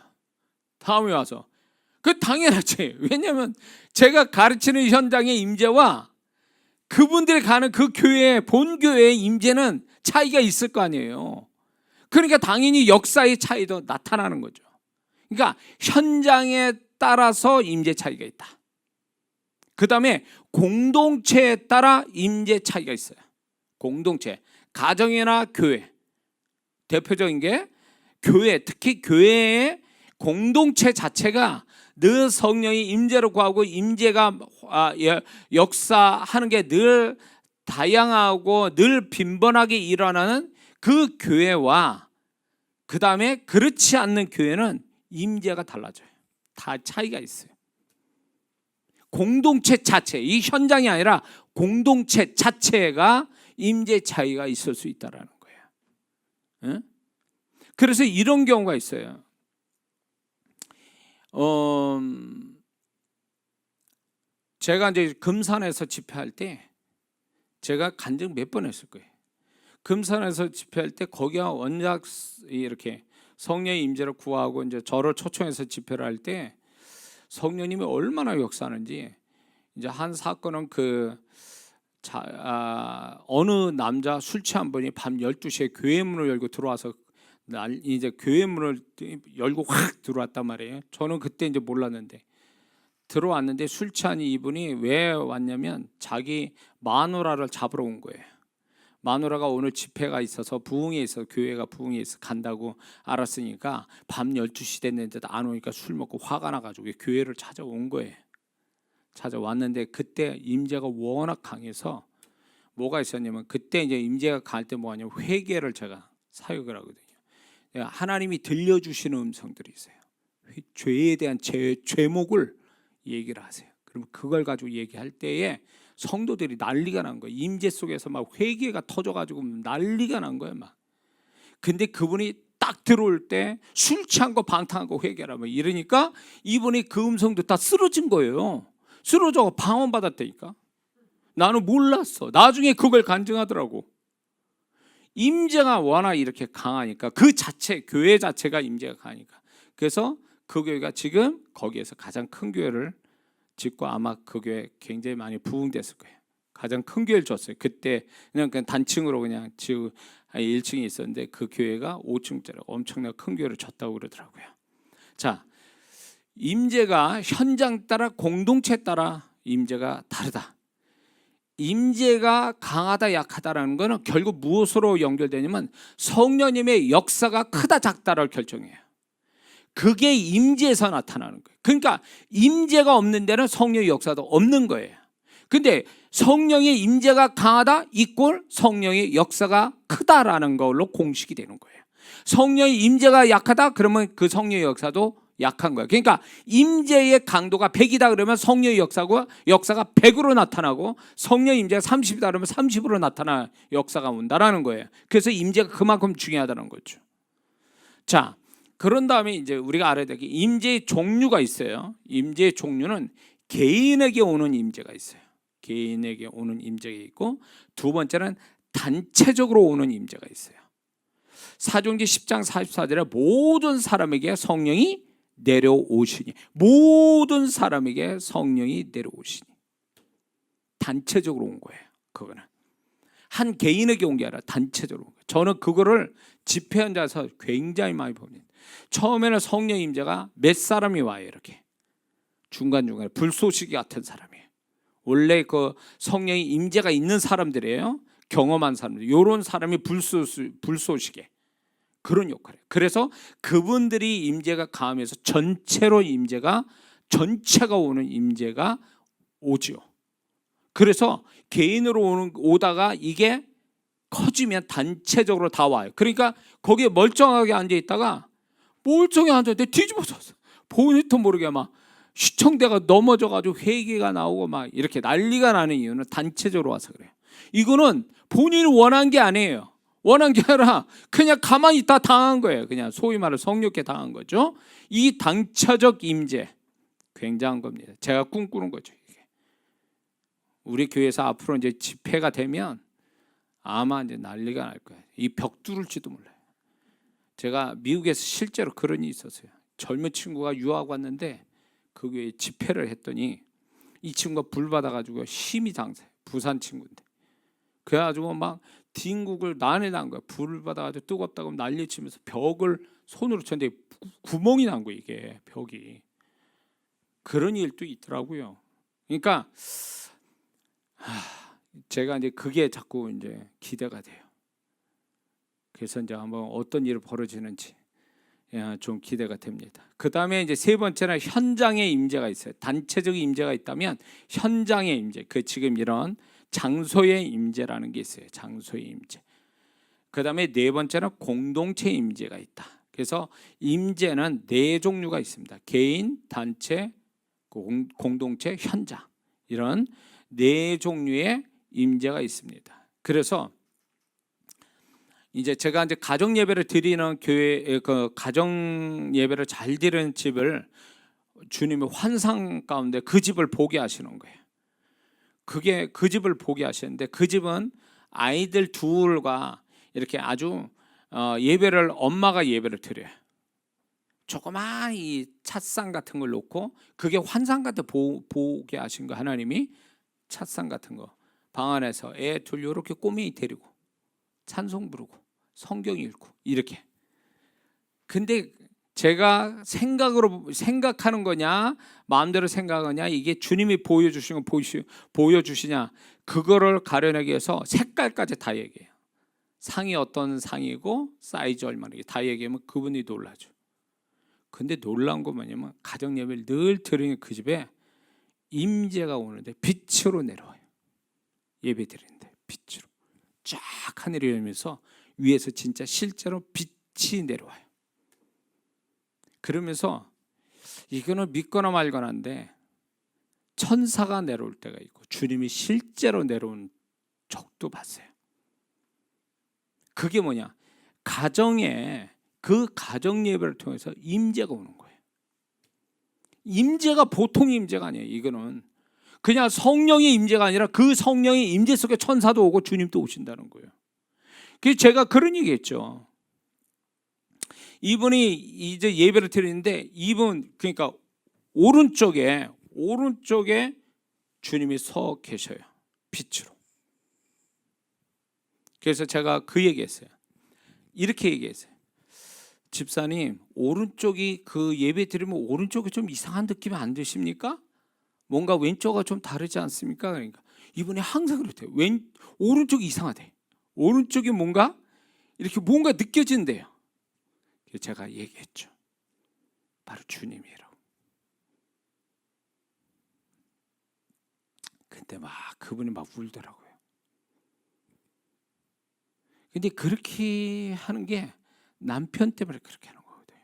S1: 다음에 와서. 그 당연하지. 왜냐하면 제가 가르치는 현장의 임재와 그분들이 가는 그 교회, 본교회의 임재는 차이가 있을 거 아니에요. 그러니까 당연히 역사의 차이도 나타나는 거죠. 그러니까 현장에 따라서 임재 차이가 있다. 그 다음에 공동체에 따라 임재 차이가 있어요. 공동체, 가정이나 교회. 대표적인 게 교회, 특히 교회의 공동체 자체가 늘 성령이 임재를 구하고 임재가 역사하는 게 늘 다양하고 늘 빈번하게 일어나는 그 교회와 그 다음에 그렇지 않는 교회는 임재가 달라져요. 다 차이가 있어요. 공동체 자체, 이 현장이 아니라 공동체 자체가 임재 차이가 있을 수 있다는 거예요. 응? 그래서 이런 경우가 있어요. 제가 이제 금산에서 집회할 때 제가 간증 몇 번 했을 거예요. 금산에서 집회할 때 거기가 원작 이렇게 성령의 임재를 구하고 이제 저를 초청해서 집회를 할 때 성령님이 얼마나 역사하는지 이제 한 사건은 어느 남자 술 취한 분이 밤 12시에 교회 문을 열고 들어와서 이제 교회 문을 열고 확 들어왔단 말이에요. 저는 그때 이제 몰랐는데 들어왔는데 술 취한 이분이 왜 왔냐면 자기 마누라를 잡으러 온 거예요. 마누라가 오늘 집회가 있어서 부흥에 있어 교회가 부흥에 있어 간다고 알았으니까 밤 12시 됐는데도 안 오니까 술 먹고 화가 나가지고 교회를 찾아온 거예요. 찾아왔는데 그때 임재가 워낙 강해서 뭐가 있었냐면 그때 이제 임재가 강할 때 뭐하냐면 회개를 제가 사역을 하거든요. 하나님이 들려주시는 음성들이 있어요. 죄에 대한 죄목을 얘기를 하세요. 그러면 그걸 가지고 얘기할 때에 성도들이 난리가 난 거예요. 임재 속에서 막 회개가 터져가지고 난리가 난 거예요. 막. 근데 그분이 딱 들어올 때 술 취한 거 방탕한 거 회개라 뭐 이러니까 이분이 그 음성도 다 쓰러진 거예요. 쓰러져 방언받았다니까. 나는 몰랐어. 나중에 그걸 간증하더라고. 임재가 워낙 이렇게 강하니까, 그 자체, 교회 자체가 임재가 강하니까. 그래서 그 교회가 지금 거기에서 가장 큰 교회를 짓고, 아마 그 교회 굉장히 많이 부흥됐을 거예요. 가장 큰 교회를 줬어요. 그때 그냥 단층으로 그냥 지금 1층이 있었는데 그 교회가 5층짜리 엄청나게 큰 교회를 줬다고 그러더라고요. 자, 임재가 현장 따라, 공동체 따라 임재가 다르다. 임재가 강하다 약하다라는 것은 결국 무엇으로 연결되냐면 성령님의 역사가 크다 작다를 결정해요. 그게 임재에서 나타나는 거예요. 그러니까 임재가 없는 데는 성령의 역사도 없는 거예요. 근데 성령의 임재가 강하다 이꼴 성령의 역사가 크다라는 걸로 공식이 되는 거예요. 성령의 임재가 약하다 그러면 그 성령의 역사도 약한 거예요. 그러니까 임재의 강도가 100이다 그러면 성령의 역사가 100으로 나타나고, 성령의 임재가 30이다 그러면 30으로 나타나 역사가 온다라는 거예요. 그래서 임재가 그만큼 중요하다는 거죠. 자, 그런 다음에 이제 우리가 알아야 될 게 임재의 종류가 있어요. 임재의 종류는 개인에게 오는 임재가 있어요. 개인에게 오는 임재가 있고, 두 번째는 단체적으로 오는 임재가 있어요. 사도행전 10장 44절에 모든 사람에게 성령이 내려오시니, 모든 사람에게 성령이 내려오시니. 단체적으로 온 거예요. 그거는 한 개인에게 온 게 아니라 단체적으로 온 거예요. 저는 그거를 집회 현장에서 굉장히 많이 봅니다. 처음에는 성령 임재가 몇 사람이 와요. 이렇게 중간중간에 불쏘시개 같은 사람이에요. 원래 그 성령의 임재가 있는 사람들이에요. 경험한 사람들. 이런 사람이 불쏘시개 그런 역할이에요. 그래서 그분들이 임재가 강하면서 전체로 임재가, 전체가 오는 임재가 오지요. 그래서 개인으로 오다가 이게 커지면 단체적으로 다 와요. 그러니까 거기에 멀쩡하게 앉아 있다가 멀쩡히 앉았는데 뒤집어졌어. 보니도 모르게 막 시청대가 넘어져가지고 회개가 나오고 막 이렇게 난리가 나는 이유는 단체적으로 와서 그래요. 이거는 본인이 원한 게 아니에요. 원한 게 아니라 그냥 가만히 있다 당한 거예요. 그냥 소위 말해 성령께 당한 거죠. 이 단체적 임재 굉장한 겁니다. 제가 꿈꾸는 거죠. 이게. 우리 교회에서 앞으로 이제 집회가 되면 아마 이제 난리가 날 거예요. 이 벽 뚫을지도 몰라요. 제가 미국에서 실제로 그런 일이 있었어요. 젊은 친구가 유학 왔는데 그 교회에 집회를 했더니 이 친구가 불 받아가지고 심히 장사해요. 부산 친구인데. 그래가지고 막 딩국을 난리 난 거야. 불을 받아가지고 뜨겁다고 난리치면서 벽을 손으로 쳤는데 구멍이 난 거예요. 이게 벽이. 그런 일도 있더라고요. 그러니까 제가 이제 그게 자꾸 이제 기대가 돼요. 그래서 이제 한번 어떤 일이 벌어지는지 좀 기대가 됩니다. 그 다음에 이제 세 번째는 현장의 임재가 있어요. 단체적인 임재가 있다면 현장의 임재, 그 지금 이런 장소의 임재라는 게 있어요. 장소의 임재. 그 다음에 네 번째는 공동체 임재가 있다. 그래서 임재는 네 종류가 있습니다. 개인, 단체, 공동체, 현장, 이런 네 종류의 임재가 있습니다. 그래서 이제 제가 이제 가정 예배를 드리는 교회, 그 가정 예배를 잘 드리는 집을 주님의 환상 가운데 그 집을 보게 하시는 거예요. 그게 그 집을 보게 하시는데, 그 집은 아이들 둘과 이렇게 아주 예배를, 엄마가 예배를 드려요. 조그마한 이 찻상 같은 걸 놓고, 그게 환상 같은 보게 하신 거, 하나님이 찻상 같은 거 방 안에서 애 둘 이렇게 꼬맹이 데리고 찬송 부르고 성경 읽고 이렇게. 근데 제가 생각하는 거냐 마음대로 생각하냐, 이게 주님이 보여주신 거 보여주시냐, 그거를 가려내기 위해서 색깔까지 다 얘기해요. 상이 어떤 상이고 사이즈 얼마나, 다 얘기하면 그분이 놀라죠. 근데 놀라운 건 뭐냐면 가정 예배를 늘 드리는 그 집에 임재가 오는데 빛으로 내려와요. 예배 드리는데 빛으로 쫙 하늘이 열면서 위에서 진짜 실제로 빛이 내려와요. 그러면서 이거는 믿거나 말거나인데 천사가 내려올 때가 있고 주님이 실제로 내려온 적도 봤어요. 그게 뭐냐, 가정에, 그 가정 예배를 통해서 임재가 오는 거예요. 임재가 보통 임재가 아니에요. 이거는 그냥 성령의 임재가 아니라 그 성령의 임재 속에 천사도 오고 주님도 오신다는 거예요. 그래서 제가 그런 얘기했죠. 이분이 이제 예배를 드리는데 이분 그러니까 오른쪽에 주님이 서 계셔요. 빛으로. 그래서 제가 그 얘기했어요. 이렇게 얘기했어요. 집사님, 오른쪽이 그 예배 드리면 오른쪽이 좀 이상한 느낌이 안 드십니까? 뭔가 왼쪽과 좀 다르지 않습니까? 그러니까 이분이 항상 그렇대요. 오른쪽이 이상하대. 오른쪽이 뭔가 이렇게 뭔가 느껴진대요. 그래서 제가 얘기했죠. 바로 주님이라고. 근데 막 그분이 막 울더라고요. 근데 그렇게 하는 게 남편 때문에 그렇게 하는 거거든요.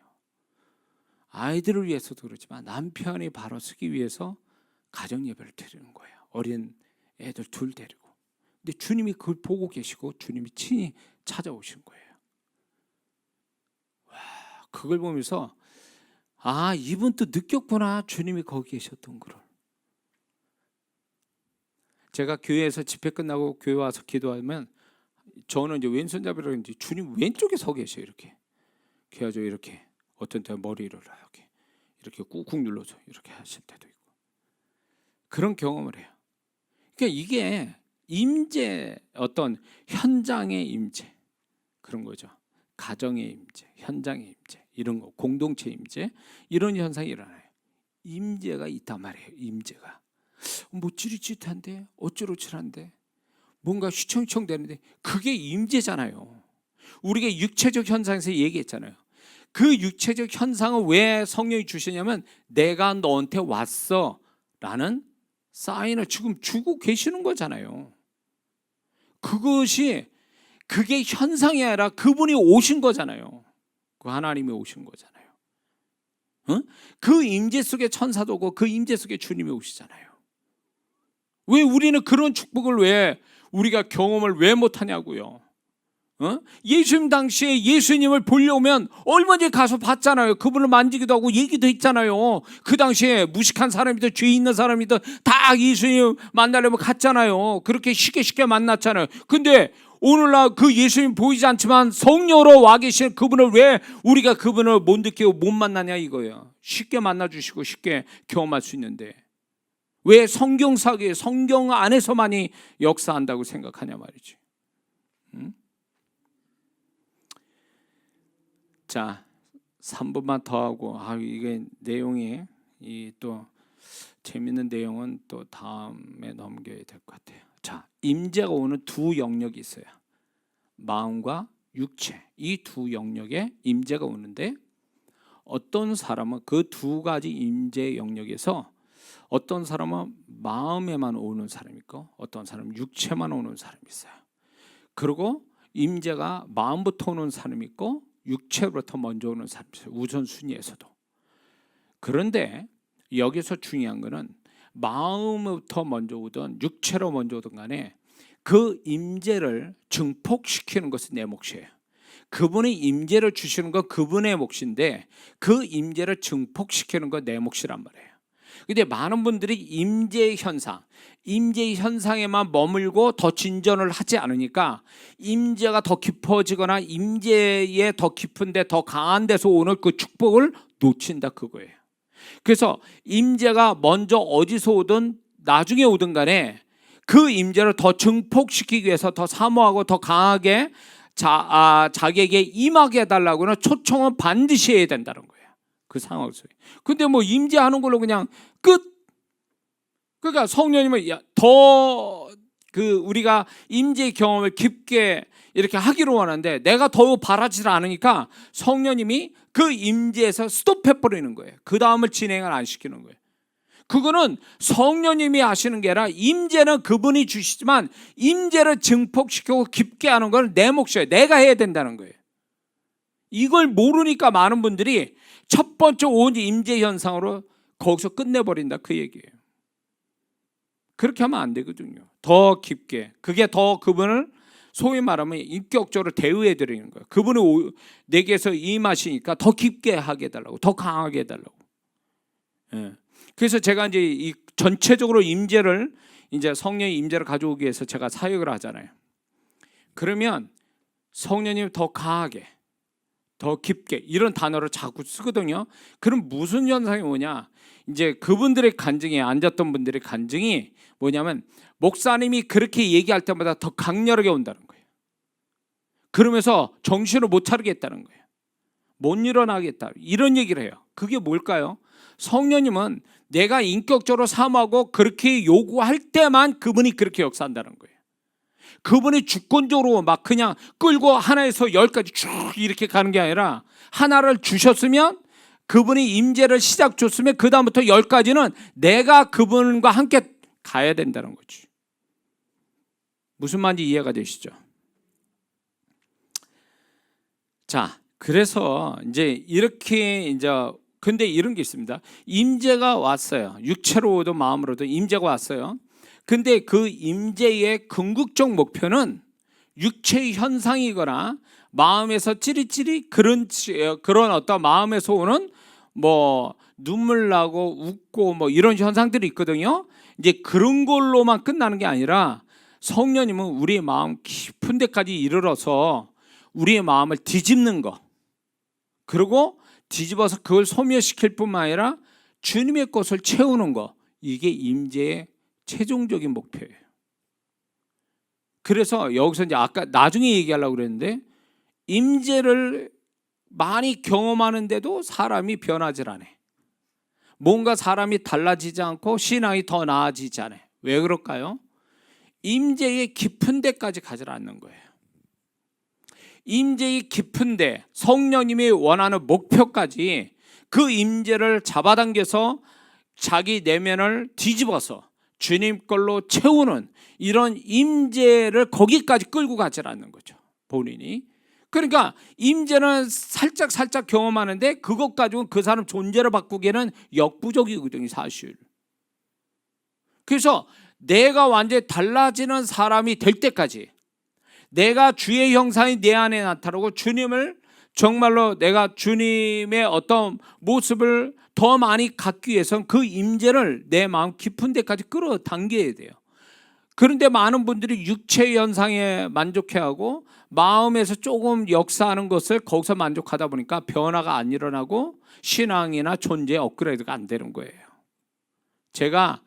S1: 아이들을 위해서도 그렇지만 남편이 바로 서기 위해서 가정 예배를 드리는 거예요. 어린 애들 둘 데리고. 근데 주님이 그걸 보고 계시고 주님이 친히 찾아오신 거예요. 와, 그걸 보면서 아, 이분 또 느꼈구나. 주님이 거기 계셨던 거를. 제가 교회에서 집회 끝나고 교회 와서 기도하면 저는 이제 왼손잡이로 이제 주님 왼쪽에 서 계셔요. 이렇게. 그래가지고 이렇게 어떤 때 머리를 이렇게 꾹꾹 눌러서 이렇게 하실 때도 있고 그런 경험을 해요. 그러니까 이게 임재, 어떤 현장의 임재 그런 거죠. 가정의 임재, 현장의 임재 이런 거, 공동체 임재 이런 현상이 일어나요. 임재가 있단 말이에요. 임재가 뭐 찌릿찌릿한데 어쩌고저쩌한데 뭔가 휘청휘청 되는데 그게 임재잖아요. 우리가 육체적 현상에서 얘기했잖아요. 그 육체적 현상을 왜 성령이 주시냐면 내가 너한테 왔어 라는 사인을 지금 주고 계시는 거잖아요. 그게 현상이 아니라 그분이 오신 거잖아요. 그 하나님이 오신 거잖아요. 그 임재 속에 천사도 오고 그 임재 속에 주님이 오시잖아요. 왜 우리는 그런 축복을 왜 우리가 경험을 왜 못하냐고요. 예수님 당시에 예수님을 보려면 얼마나 가서 봤잖아요. 그분을 만지기도 하고 얘기도 했잖아요. 그 당시에 무식한 사람이든 죄 있는 사람이든 다 예수님 만나려면 갔잖아요. 그렇게 쉽게 만났잖아요. 근데 오늘날 그 예수님 보이지 않지만 성령으로 와 계신 그분을 왜 우리가 그분을 못 느끼고 못 만나냐 이거예요. 쉽게 만나주시고 쉽게 경험할 수 있는데 왜 성경사기에 성경 안에서만이 역사한다고 생각하냐 말이지. 자, 3분만 더 하고 이게 내용이 또 재밌는 내용은 또 다음에 넘겨야 될 것 같아요. 자, 임재가 오는 두 영역이 있어요. 마음과 육체 이 두 영역에 임재가 오는데 어떤 사람은 그 두 가지 임재 영역에서 어떤 사람은 마음에만 오는 사람이 있고 어떤 사람은 육체만 오는 사람이 있어요. 그리고 임재가 마음부터 오는 사람이 있고 육체로부터 먼저 오는 사람이 있어요. 우선순위에서도. 그런데 여기서 중요한 거는 마음부터 먼저 오든 육체로 먼저 오든 간에 그 임재를 증폭시키는 것은 내 몫이에요. 그분이 임재를 주시는 건 그분의 몫인데 그 임재를 증폭시키는 건 내 몫이란 말이에요. 근데 많은 분들이 임재의 현상에만 머물고 더 진전을 하지 않으니까 임재가 더 깊어지거나 임재에 더 깊은데 더 강한 데서 오는 그 축복을 놓친다 그거예요. 그래서 임재가 먼저 어디서 오든 나중에 오든 간에 그 임재를 더 증폭시키기 위해서 더 사모하고 더 강하게 자기에게 임하게 해달라고는 초청은 반드시 해야 된다는 거예요. 그 상황 속에. 근데 뭐 임재하는 걸로 그냥 끝. 그러니까 성령님은 더 우리가 임재 경험을 깊게 이렇게 하기로 원하는데 내가 더 바라지 않으니까 성령님이 그 임재에서 스톱해 버리는 거예요. 그 다음을 진행을 안 시키는 거예요. 그거는 성령님이 하시는 게 아니라 임재는 그분이 주시지만 임재를 증폭시키고 깊게 하는 건 내 몫이에요. 내가 해야 된다는 거예요. 이걸 모르니까 많은 분들이 첫 번째 온 임재 현상으로 거기서 끝내버린다 그 얘기예요. 그렇게 하면 안 되거든요. 더 깊게 그게 더 그분을 소위 말하면 인격적으로 대우해 드리는 거예요. 그분이 내게서 임하시니까 더 깊게 하게 해달라고 더 강하게 해달라고. 그래서 제가 이제 전체적으로 임재를 이제 성령의 임재를 가져오기 위해서 제가 사역을 하잖아요. 그러면 성령님 더 강하게, 더 깊게 이런 단어를 자꾸 쓰거든요. 그럼 무슨 현상이 뭐냐? 이제 그분들의 간증에 앉았던 분들의 간증이 뭐냐면 목사님이 그렇게 얘기할 때마다 더 강렬하게 온다는 거예요. 그러면서 정신을 못 차리겠다는 거예요. 못 일어나겠다 이런 얘기를 해요. 그게 뭘까요? 성령님은 내가 인격적으로 사모하고 그렇게 요구할 때만 그분이 그렇게 역사한다는 거예요. 그분이 주권적으로 막 그냥 끌고 하나에서 10까지 쭉 이렇게 가는 게 아니라 하나를 주셨으면 그분이 임재를 시작 줬으면 그 다음부터 10까지는 내가 그분과 함께 가야 된다는 거지. 무슨 말인지 이해가 되시죠? 자, 그래서 이제 이렇게 이제 근데 이런 게 있습니다. 임재가 왔어요. 육체로도 마음으로도 임재가 왔어요. 근데 그 임재의 궁극적 목표는 육체의 현상이거나 마음에서 찌릿찌릿 그런 어떤 마음에서 오는 뭐 눈물 나고 웃고 뭐 이런 현상들이 있거든요. 이제 그런 걸로만 끝나는 게 아니라 성령님은 우리의 마음 깊은 데까지 이르러서 우리의 마음을 뒤집는 거, 그리고 뒤집어서 그걸 소멸시킬 뿐만 아니라 주님의 것을 채우는 거, 이게 임재의 최종적인 목표예요. 그래서 여기서 이제 아까 나중에 얘기하려고 그랬는데 임재를 많이 경험하는데도 사람이 변하질 않아. 뭔가 사람이 달라지지 않고 신앙이 더 나아지지 않아. 왜 그럴까요? 임재의 깊은 데까지 가지 않는 거예요. 임재의 깊은 데, 성령님이 원하는 목표까지 그 임재를 잡아당겨서 자기 내면을 뒤집어서 주님 걸로 채우는 이런 임재를 거기까지 끌고 가지 않는 거죠, 본인이. 그러니까 임재는 살짝 경험하는데 그것 가지고 그 사람 존재를 바꾸기에는 역부족이거든요, 사실. 그래서 내가 완전히 달라지는 사람이 될 때까지, 내가 주의 형상이 내 안에 나타나고 주님을 정말로 내가 주님의 어떤 모습을 더 많이 갖기 위해서는 그 임재를 내 마음 깊은 데까지 끌어당겨야 돼요. 그런데 많은 분들이 육체의 현상에 만족해하고 마음에서 조금 역사하는 것을 거기서 만족하다 보니까 변화가 안 일어나고 신앙이나 존재의 업그레이드가 안 되는 거예요. 제가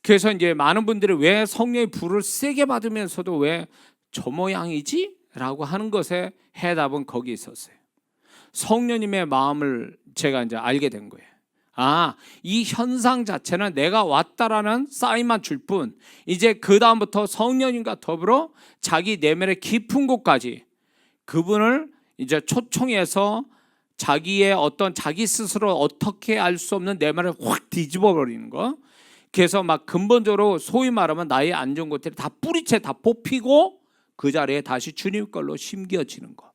S1: 그래서 이제 많은 분들이 왜 성령의 불을 세게 받으면서도 왜 저 모양이지? 라고 하는 것에 해답은 거기 있었어요. 성령님의 마음을 제가 이제 알게 된 거예요. 아, 이 현상 자체는 내가 왔다라는 사인만 줄 뿐, 이제 그 다음부터 성령님과 더불어 자기 내면의 깊은 곳까지 그분을 이제 초청해서 자기의 어떤 자기 스스로 어떻게 알 수 없는 내면을 확 뒤집어 버리는 거. 그래서 막 근본적으로 소위 말하면 나의 안 좋은 것들이 다 뿌리채 다 뽑히고 그 자리에 다시 주님 걸로 심겨지는 거.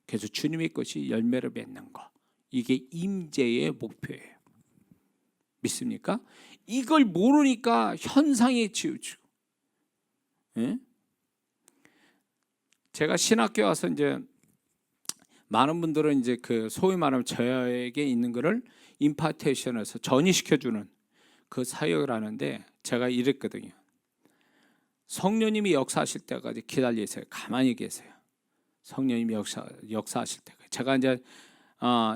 S1: 그래서 주님의 것이 열매를 맺는 거. 이게 임재의 목표예요. 믿습니까? 이걸 모르니까 현상에 치우치고. 예? 제가 신학교 와서 이제 많은 분들은 이제 그 소위 말하면 저에게 있는 거를 임파테이션에서 전이시켜주는 그 사역을 하는데 제가 이랬거든요. 성령님이 역사하실 때까지 기다리세요. 가만히 계세요. 성령님이 역사하실 때까지. 제가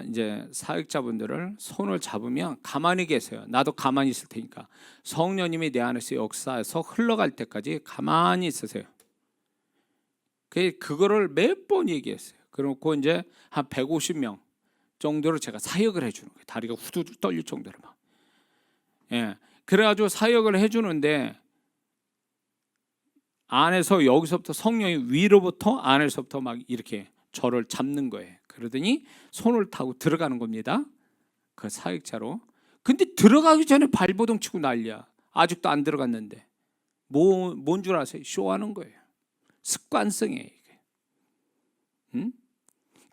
S1: 이제 사역자분들을 손을 잡으면 가만히 계세요. 나도 가만히 있을 테니까. 성령님이 내 안에서 역사해서 흘러갈 때까지 가만히 있으세요. 그거를 몇 번 얘기했어요. 그리고 이제 한 150명 정도로 제가 사역을 해주는 거예요. 다리가 후두둑 떨릴 정도로 막. 예. 그래가지고 사역을 해주는데 안에서 여기서부터 성령이 위로부터 안에서부터 막 이렇게 저를 잡는 거예요. 그러더니 손을 타고 들어가는 겁니다. 그 사역자로. 근데 들어가기 전에 발버둥 치고 난리야. 아직도 안 들어갔는데. 뭔 줄 아세요? 쇼하는 거예요. 습관성이에요, 이게. 응?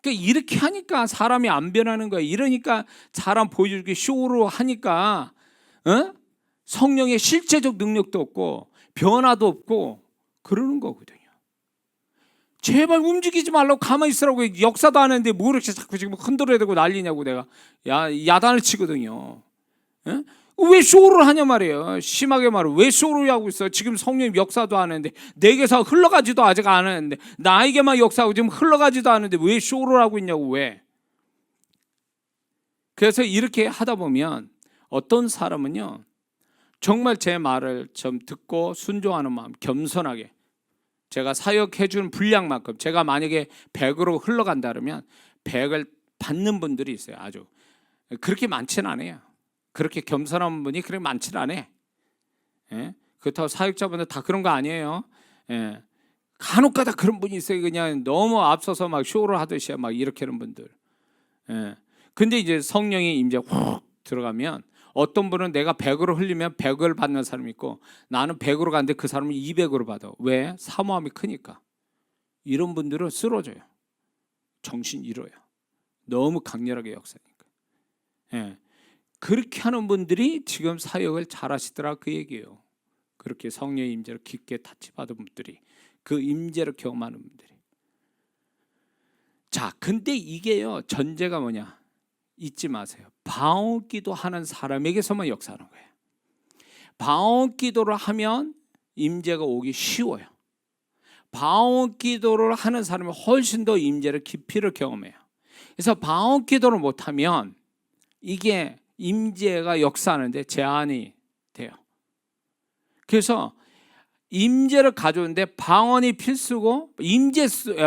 S1: 그러니까 이렇게 하니까 사람이 안 변하는 거예요. 이러니까 사람 보여주기 쇼로 하니까 성령의 실제적 능력도 없고 변화도 없고 그러는 거거든요. 제발 움직이지 말라고 가만히 있으라고. 역사도 안 했는데 뭐 이렇게 자꾸 지금 흔들어야 되고 난리냐고 내가 야단을 치거든요. 에? 왜 쇼를 하냐 말이에요. 심하게 말해. 왜 쇼를 하고 있어? 지금 성령 역사도 안 하는데, 내게서 흘러가지도 아직 안 하는데, 나에게만 역사하고 지금 흘러가지도 않는데 왜 쇼를 하고 있냐고. 왜? 그래서 이렇게 하다 보면 어떤 사람은요, 정말 제 말을 좀 듣고 순종하는 마음, 겸손하게 제가 사역해 주는 분량만큼, 제가 만약에 100으로 흘러간다 그러면 100을 받는 분들이 있어요. 아주 그렇게 많지는 않아요. 그렇게 겸손한 분이 그렇게 많지는 않아요. 예? 그렇다고 사역자분들 다 그런 거 아니에요. 예. 간혹가다 그런 분이 있어요. 그냥 너무 앞서서 막 쇼를 하듯이 막 이렇게 하는 분들. 예. 근데 이제 성령이 이제 훅 들어가면 어떤 분은 내가 100으로 흘리면 100을 받는 사람이 있고, 나는 100으로 가는데 그 사람은 200으로 받아. 왜? 사모함이 크니까. 이런 분들은 쓰러져요. 정신 잃어요. 너무 강렬하게 역사니까. 예. 그렇게 하는 분들이 지금 사역을 잘하시더라, 그 얘기예요. 그렇게 성령의 임재를 깊게 타치받은 분들이, 그 임재를 경험하는 분들이. 자, 근데 이게요, 전제가 뭐냐? 잊지 마세요. 방언기도 하는 사람에게서만 역사하는 거예요. 방언기도를 하면 임재가 오기 쉬워요. 방언기도를 하는 사람이 훨씬 더 임재를 깊이를 경험해요. 그래서 방언기도를 못하면 이게 임재가 역사하는데 제한이 돼요. 그래서 임재를 가져오는데 방언이 필수고,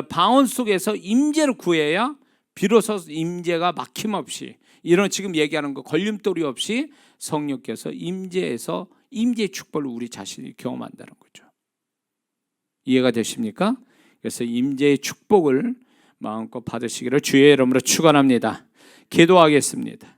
S1: 방언 속에서 임재를 구해야 비로소 임재가 막힘없이, 이런 지금 얘기하는 거 걸림돌이 없이 성령께서 임재에서 임재의 축복을 우리 자신이 경험한다는 거죠. 이해가 되십니까? 그래서 임재의 축복을 마음껏 받으시기를 주의 이름으로 축원합니다. 기도하겠습니다.